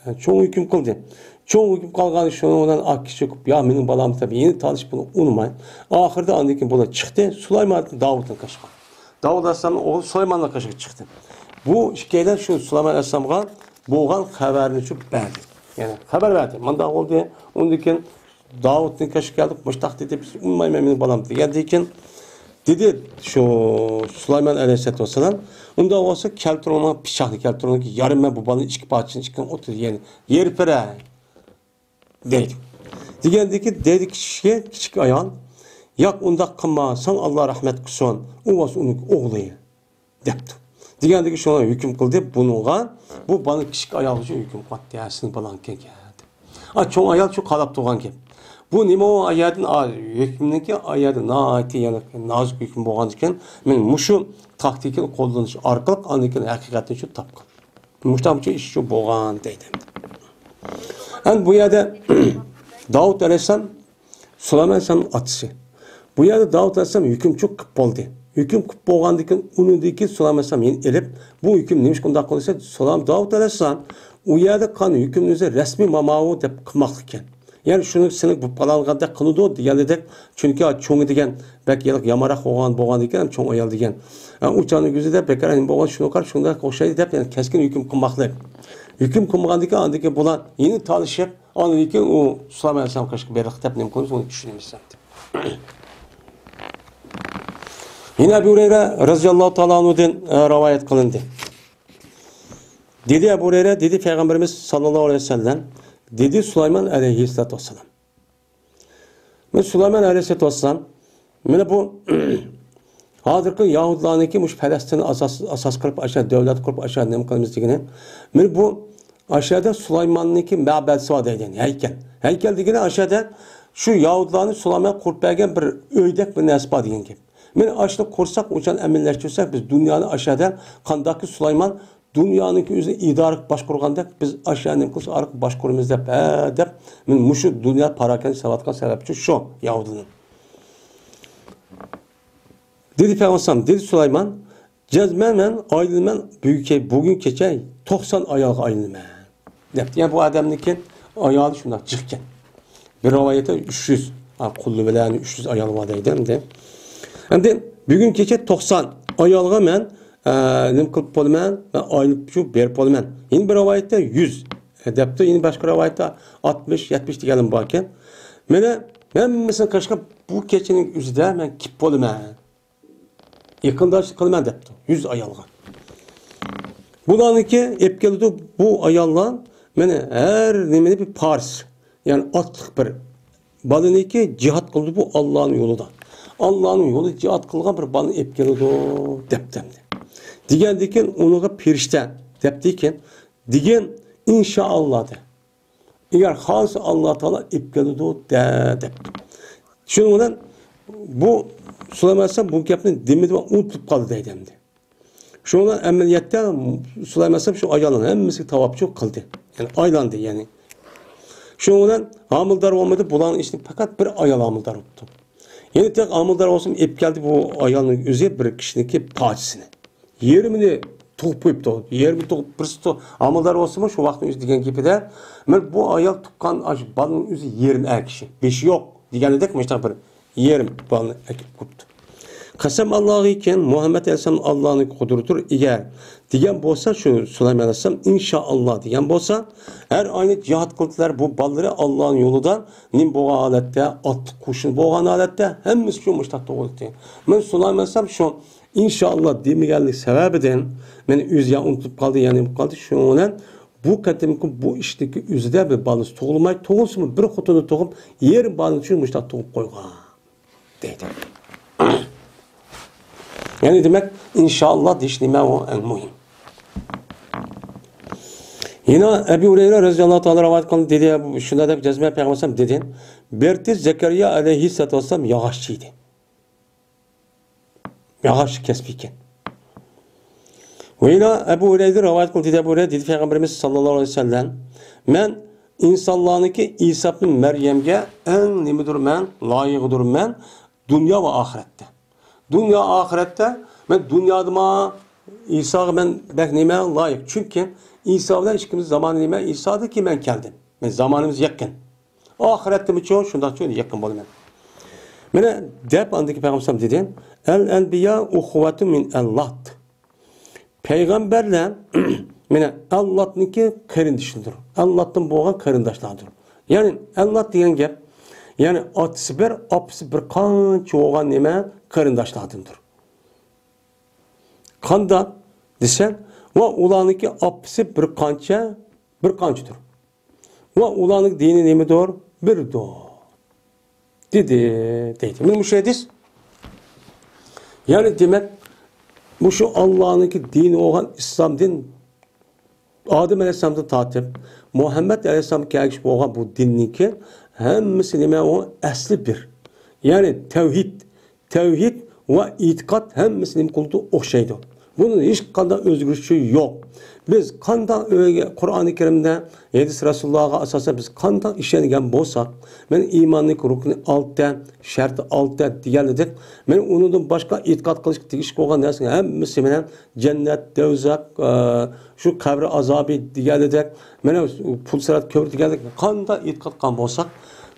Yani çok hüküm kıldı. Çok hüküm kalganı şunu olan ak kişi çıkıp ya benim balam tabi yeni tanışıp bunu unutmayın. Ahırda andaki buna çıktı. Süleyman Davut'un kaşığı. Davut Aleyhisselam'ın oğlu Süleyman'la kaşığı çıktı. Bu şikayetler şu Süleyman Aleyhisselam'a boğan haberini çok verdi. Yani haber verdi. Manda oldu. Ondaki Davut'un kaşığı geldik. Müştak dedi. Biz unutmayın benim balam dedi. Geldikken dedi şu Süleyman Aleyhisselatü Vesselam. Onda olsa keltirona bıçaklı keltirona ki yarın ben bu balın içki parçasını çıkan otur yani yer pere deydi. Degendeki dedi kişiye küçük ayağın yak onda kılma sen Allah rahmet kılsın o var onun oğlu depti. Degendeki şuna hüküm kıldı bununla bu balın küçük ayağı için hüküm kıldı dersin balan geldi. Çoğun ayal çok kalap doğan gibi. Bu nima o ayadın hükmündeki ayadı naati yani nazik hüküm boğandıkken men muşu taktikin kullanışı arkalık andikin hakikaten şu tapkın. Muştam şu iş şu boğan deydi. Yani bu yerde Davut Aleyhisselam Süleyman Aleyhisselam'ın atısı. Bu yerde Davut Aleyhisselam hüküm çok kıp oldu. Hüküm kıp boğandıkken unudaki Süleyman Aleyhisselam yeni elip bu hüküm neymiş kunda konuşsa Davut Aleyhisselam o yerde kan hükümünüze resmi mamavu dep kılmaklıkken. Yani şunu seni bu palalganda kılıdı diyalede çünkü çoğu degen belki yalık yamarak boğan degen çoğu ayal degen. Yani uçanı gözü de bekar boğan şunu kar şunda koşaydı dep yani keskin hüküm kılmaklı. Hüküm kılmaklıkken andaki bulan yeni tanışıp andaki o Süleyman Aleyhisselam kaşık berlik dep ne konusu onu düşünmüşsem. Yine Ebu Hureyre radıyallahu ta'ala anhu'dan rivayet kılındı. Dedi Ebu Hureyre dedi Peygamberimiz sallallahu aleyhi ve sellem dedi Süleyman aleyhisselatü vesselam. Ve Süleyman aleyhisselatü vesselam mene bu hazırki Yahudilarınki muş Palestin'i asas kılıp aşağı devlet kurup aşağı nem kılımız degeni. Mene bu aşağıda Süleyman'ınki mabedsi var deyden heykel. Heykel degeni aşağıda şu Yahudilarını Süleyman kurup bergen bir öydek bir nesba degen gibi. Mene aşağıda kursak uçan eminleştirsek biz dünyanın aşağıda kandaki Süleyman dünyanınki üzerine idarı başkurganda biz aşağı nem kılsa arık başkurumuz dep men muşu dünya paraken savatkan sebepçi şu Yahudinin. Dedi Peygamber dedi Süleyman cezmen ayrılman büyük bugün keçe 90 ayağı ayrılma. Depti. Yani bu adamniki ayağı şuna çıkken. Bir rivayete 300 kullu bile yani 300 ayağı var deydim. Hem bugün keçe 90 ayağı men nem kılıp polmen ve aylıp şu ber polmen. Yine bir rivayette 100 depti. Yine başka rivayette 60-70 diyelim bakken. Ben mesela kaşka bu keçenin üzerinde ben kip polmen. Yakındaşlık kılmen depti. 100 ayağı. Bulanınki epkeldi bu ayağla mene her nemini bir pars. Yani atlık bir balıniki cihat kıldı bu Allah'ın yolunda. Allah'ın yolu cihat kılgan bir balın epkeldi deptemdi. Digen diken onuğa pirişten deptiken digen inşallah de. Eğer has Allah Teala epkeldi dep. Şundan bu Süleyman Aleyhisselam bu gapni demedi ve unutup kaldı deydemdi. Şundan ameliyatda Süleyman Aleyhisselam şu ayağının hemmesi tavapçı kıldı. Yani aylandı yani. Şundan amildar olmadı bulan işte fakat bir ayal amildar oldu. Yani tek amildar olsun ep geldi bu ayağının üzeri bir kişinin parçasını. Yerimini to'qib to. Yerimi to'qib birisi amildar olsun şu vaqtni o'zi degan gapida men bu ayol tuqqan balning o'zi yerini akishi. Beshi yo'q deganidek mana bir yerim balni akib qo'yibdi. Qasam Allohga ekan Muhammad alayhisalom Allohning qudratidir. Agar degan bo'lsa shu Sulaymon alayhisalom inshaalloh degan bo'lsa har oyni jihad qildilar bu ballari Allohning yo'lida nim bo'lgan holatda otliq qo'shin bo'lgan holatda hammasi shu mushtaqda bo'ldi. Men Sulaymon alayhisalom shu inshaalloh demaganlik sababidan meni o'ziga unutib qoldi, ya'ni qoldi. Shundan bu qatimki bu ishdagi o'zida bir balni tug'ilmay, tug'ilsin bir xotini tug'ib, yer balni shu mushtaq tug'ib qo'ygan deydi. Yani demek inşallah dişleme o en mühim. Yine Ebu Hureyre radıyallahu ta'ala rivayet kıldı dedi şunda da cezme peygamber dedi. Bertiz Zekeriya aleyhissalatu vesselam yağaççıydı. Yağaç kesbiken. Ve yine Ebu Hureyre rivayet kıldı dedi Ebu Hureyre dedi peygamberimiz sallallahu aleyhi ve sellem men insanlarınki İsa ibn Meryem'ge en nimidir men layıqdır men dünya ve ahirette. Dünya ahirette ben dünyada İsa'ya ben bekleme layık. Çünkü İsa'dan işkimiz zamanı nime İsa'da ki ben geldim. Ben zamanımız yakın. Ahirette mi çoğu şundan çoğu yakın bolu ben. Mene dep andaki peygamber dedi. El enbiya uhuvvetu min Allah. Peygamberle mene Allah'ınki karındaşıdır. Allah'tan boğan karındaşlardır. Yani Allah diyen gap yani atısı bir apısı bir kanç oğan neme karındaşlardındır. Kanda desen ve ulanıki apısı bir kançıdır. Ve ulanık dini neme doğru? Bir doğru. Dedi. Bu şey ediz. Yani demek bu şu Allah'ınki dini olan İslam din Adem Aleyhisselam'da tatip Muhammed Aleyhisselam gelmiş olan bu dinninki hemmisi neme o asli bir. Yani tevhid ve itikat hemmisinin kulduğu o şeydi. Bunun hiç kanda özgürlüğü yok. Biz kanda Kur'an-ı Kerim'de Yedis Resulullah'a asasen biz kanda işlenigen bolsak ben imanlık rukunu altta, şartı altta diyemedik. Ben onun başka itikat kılış dikiş koygan dersin. Hemmisi menen cennet, devzak, şu kabri azabı diyemedik. Ben pul sırat köprü diyemedik. Kanda itikat kan bolsak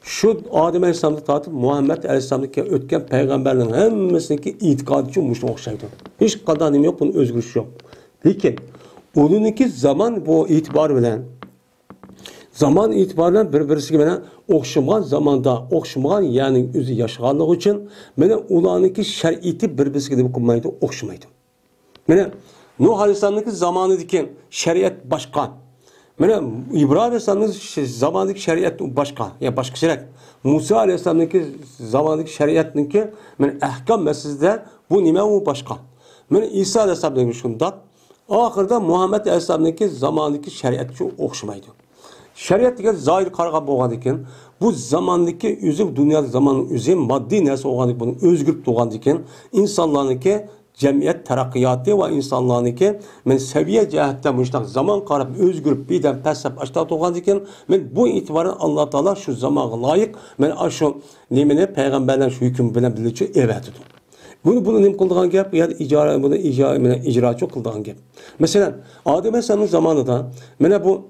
şu Adem Aleyhisselam'da tatip Muhammed Aleyhisselam'daki ötken peygamberlerin hemmisinki itikadı için muşlu okşaydı. Hiç kadar yok, bunun özgürlüğü yok. Lakin onunki zaman bu itibar bilen zaman itibarıyla birbirisi gibi okşamagan zamanda okşamagan yani özü yaşaganlığı için bana ulanınki şer'iti birbirisi gibi okunmaydı, okşamaydı. Bana Nuh Aleyhisselam'daki zamanındaki şeriat başka. Bana İbrahim Aleyhisselam'ın zamanındaki şeriat başka. Yani başka şeriat. Musa Aleyhisselam'daki zamanındaki şeriatınki ahkam meselede bu nime o başka. Bana İsa Aleyhisselam'daki şunda ahırda Muhammed Aleyhisselam'daki zamanındaki şeriatçı okşamaydı. Şeriat diye zahir karga boğandıkken bu zamandaki üzüm dünyada zamanın üzüm maddi nesi oğandık bunun özgürlük doğandıkken insanlarınki cemiyet terakkiyatı ve insanlarınki men seviye cihetten müştak zaman karab özgürlük birden pesep açta doğandıkken men bu itibaren Allah Teala şu zamana layık men şu nemine peygamberler şu hüküm bilen bilici evet dedi. Bunu nem kıldığın gap ya icra çok kıldığın gap. Mesela Adem Aleyhisselam'ın zamanında mene bu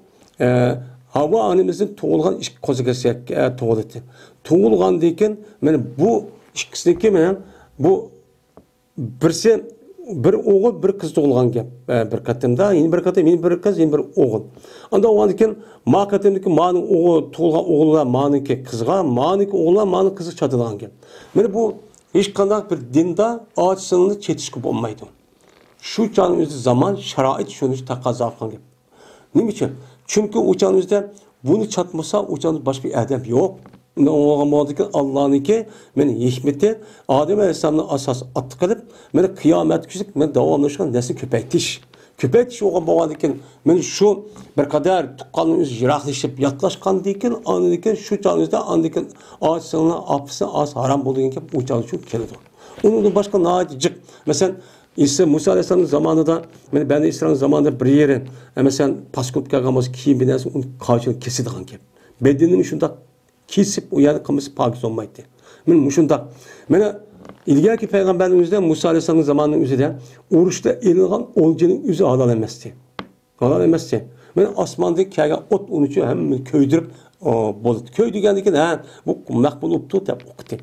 Havva annemizin tuğulgan iş kozigesi tuğuladı. Tuğulgan deyken mene bu ikisindeki mene bu birisi bir oğul bir kız tuğulgan gap bir katımda yeni bir katım yeni bir kız yeni bir oğul. Anda o andiken ma katımdaki ma'nın oğul tuğulgan oğullar ma'nınki kızga ma'nınki oğullar ma'nın kızı çatılan gap. Mene bu hiç kandak bir dinda ağaç sınırlı çetişki olmaydı. Şu canımızda zaman şerait şunu takaza kılan gibi. Ne için? Çünkü uçağımızda bunu çatmasa uçağımız başka bir edep yok. Allah'ınki benim hikmeti Adem Aleyhisselam'ın asas attık edip beni kıyamet küçük ben devamlaşan nesli köpektiş. Köpektiş olan bağlanırken ben şu bir kadar tukkanımız jiraklaşıp yaklaşkan deyken anlayken şu canımızda anlayken ağaç sınırına apısı az haram bulduğunca uçağımız çok keledi. Onun da başka naacıcık. Mesela Musa Aleyhisselam'ın zamanında ben de İsrail'in zamanında bir yerin mesela paskut kagamaz kiyim binersin onun karşılığı kesildi kanki. Bedenini şunda kesip o yerde kaması pakis olmaydı. Ben şunda ilgili peygamberimizde Musa Aleyhisselam'ın zamanının üzerinde oruçta elinden olcanın üzeri halal emezdi. Halal emezdi. Ben asmandaki kaya ot unucu hem köydürüp bozdu. Köy düğendeki bu makbul uptu tep okudu.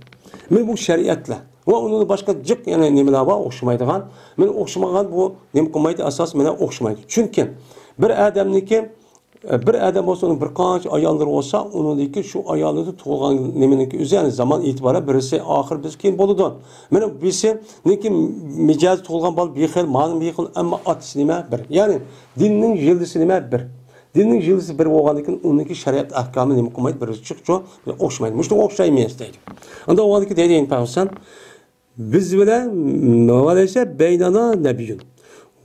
Ben bu şeriatla ve onun başka cık yani nemeler var okşamaydıgan. Men okşamagan bu nem komaydı asas mene okşamaydı. Çünkü bir adam olsa onun bir kanç ayalları olsa onundaki şu ayalları tuğulgan nemeniki üzerine zaman itibaren birisi ahir biz kim boludu. Men birisi neki mecaz tuğulgan bal bir xil manım bir xil ama at neme bir. Yani dinin jildisi neme bir. Dinin jildisi bir olgandan onunki şeriat ahkamı nem komaydı birisi çıkçu okşamaydı. Muştu okşaymayız deydi. Anda olgandan dediğin paysan biz bile maalesef beynana nebiyyun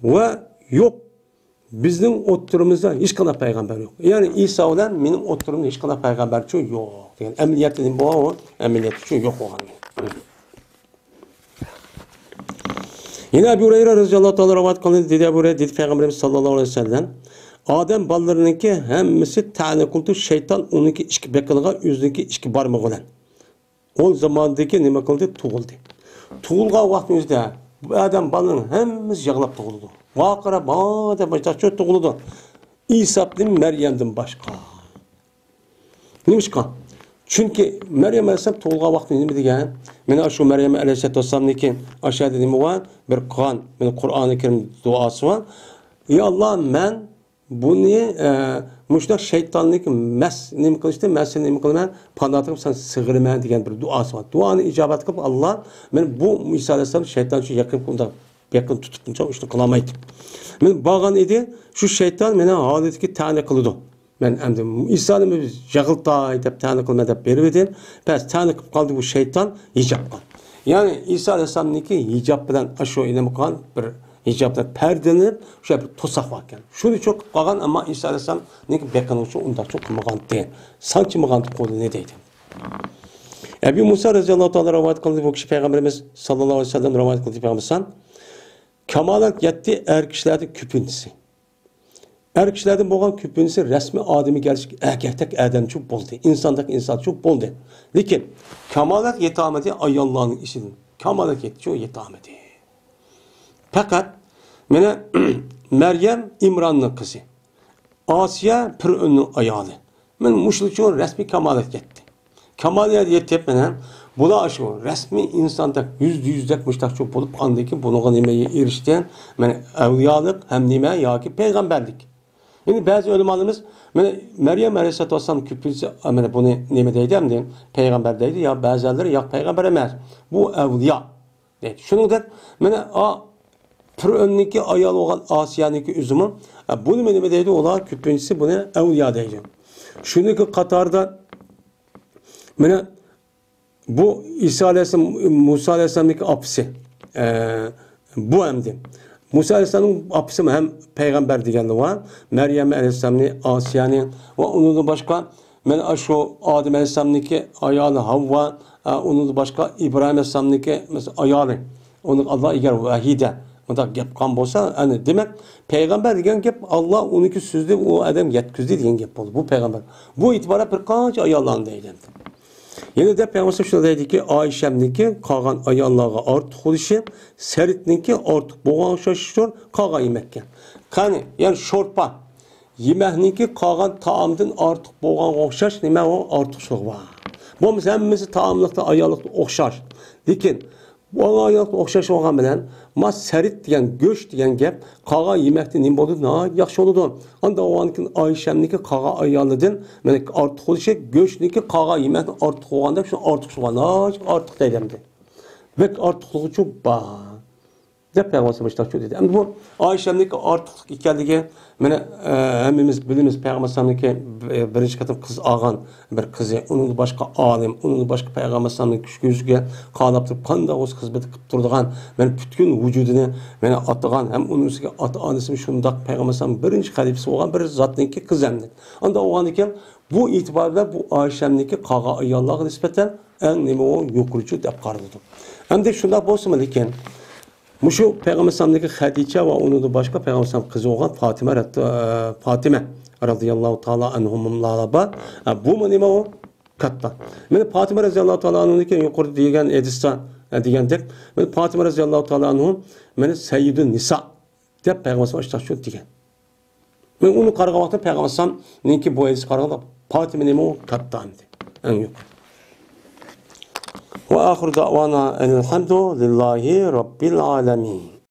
ve yok bizim oturumuzda hiç kadar peygamber yok. Yani İsa olan benim oturumda hiç kadar peygamber için yok. Yani emniyet dedim bu o emniyet için yok olan. Yine Ebu Hureyre radıyallahu ta'ala rivayet kılındı dedi Ebu Hureyre dedi Peygamberimiz sallallahu aleyhi ve sellem Adem ballarınınki hemmisi tane kultu şeytan onunki içki bekılığa yüzünki içki barmak olan. O zamandaki nime kıldı tuğuldu. Tug'ilgan vaqtimizda bu odam bolaning hammasi yig'lab tug'ildi. Vaqira bada boshqa tug'ildi. İsa'dan Meryem'den başqa. Nimishqa? Chunki Meryem alayhisalom tug'ilgan vaqtida nima degan? Mana shu Meryem alayhisalomniki aşağıda nima bor? Bir Qur'on, mana Qur'oni Karim duosi bor. Ya Allah, men buni mushta shaytonlik nima qilishdi, men seni nima qilaman, panohim sen sig'iraman degan bir duosi bor. Duoni ijobat qilib Allah men bu Musa alayhisalom shaytonga yaqin tutib ishni qilolmaydi. Men borgan edi, shu shayton meni holatga ta'na qildi. Men endi İsa'ni yig'iltay deb ta'na qilma deb berib edim. Bas ta'na qilib qoldi bu shayton hijobga. Ya'ni İsa alayhisalomniki hijob bilan shu nima qilgan bir hijobda perdelenip şöyle bir tosak varken. Şunu çok qilgan ama İsa alayhisalomniki beqinuvchi unda çok qilmagan degan. Sanki qilgan qo'li ne deydi? Ebu Musa radhiyallohu ta'ala rivoyat qildi, bu kishi payg'ambarimiz sallallohu alayhi vasallam rivoyat qildi payg'ambarsan. Kamalat yetti er kishilarning ko'pinchisi. Er kishilardan bo'lgan ko'pinchisi rasmiy odamiy gelish erkakdek odamchi bo'ldi, insondek insonchi bo'ldi. Lekin kamalat yetamadi ayollarning ishidan. Kamalat yetamadi. Fakat mana Meryem İmran'ın kızı. Asiye Fir'aun'un ayoli. Men mushul uchun rasmiy kamalat yetdi. Kamalat yetib mana bular shu rasmiy insonda yüzdek mushtaqchi bo'lib qandiki bunga nimaga erishgan? Mana avliyolik ham nima yoki payg'ambarlik. Endi ba'zi ulamolarimiz mana Meryem alayhisalom ko'pincha mana buni nima deydi hamda payg'ambar deydi yo ba'zilar yo'q payg'ambar emas. Bu avliyo deydi. Shuningdek mana Fir'aun'niki ayol olan Asiyaniki üzümü. Bunu nima deydi? Ular ko'pinchisi buni avliyo deydi. Shuniki qatorda mana bu İsa alayhisalom, Musa alayhisalomniki opisi. Bu hamdi. Musa alayhisalomning opisi ham payg'ambar deganlar var. Meryem alayhisalomni, Asiyani va undan boshqa mana shu Adem alayhisalomniki ayoli Havva, undan boshqa İbrahim alayhisalomniki ayoli. Onu Allah eğer vahiyde bunda gap qan bo'lsa, ana demak payg'ambar degan gap Allah uniki so'zda u odam yetkizdi degan gap bo'ldi. Bu payg'ambar. Bu itibora bir qancha ayollarni deydi. Yana da payg'ambar shunday deydiki, Oyshamniki qolgan ayollarga ortiq bo'lishi, Saritniki ortiq bo'lgan o'xshashdir, qolgan yemakka. Qani, ya'ni sho'rpa yemakniki qolgan taomdan ortiq bo'lgan o'xshash nima u ortiqchilik bor. Bu hammasi taomlikda ayollikda o'xshash. Lekin bu ayollikda o'xshash bo'lgan bilan mas sarit degan go'sht degan gap qolgan yemekda nima bo'ldi? Yaxshi bo'ldi. Unda o'nkin Oyshamniki qolgan ayolidan mana ortiq bo'lishi, go'shtniki qolgan yemekda ortiq bo'lganda shu ortiq bo'lgan, ortiq deydi. Bek ortiqligi çok bor. Deb payg'ambar boshqa dedi. Endi bu Oyshamniki ortiqlik ekanligi mana hammamiz bilamiz. Payg'ambarniki birinchi qatim qiz olgan bir qizi, uning boshqa olim, uning boshqa payg'ambarning ko'ziga qarab turib qanday o'z xizmati qilib turadigan, men bütün vujudini mana atgan, ham uning ustiga ota-onasi shundoq payg'ambarning birinchi xalifasi bo'lgan bir zotniki qiz hamdi. Unda o'g'an ekan bu e'tiborda bu Oyshamniki qolgan ayollarga nisbatan eng nima o yuqorichi deb qaraladi. Endi shunday bo'lsa-mu lekin Muşu Peygamber'deki Hadice ve onun da başka Peygamber'in kızı olan Fatime radıyallahu ta'ala anhumlarla bu mu nima o? Katta. Men Fatime radıyallahu ta'ala anhum'daki yukarı diyen Edis'ta diyendik. Men Fatime radıyallahu ta'ala anhum men Seyyidun Nisa deb Peygamber'e açtık şu diyen. Men onu qarığa vaqtda Peygamber'ninki bu Edis qarığa Fatime nima o? Katta hamdi. En yukarı. وآخر دعوانا أن الحمد لله رب العالمين.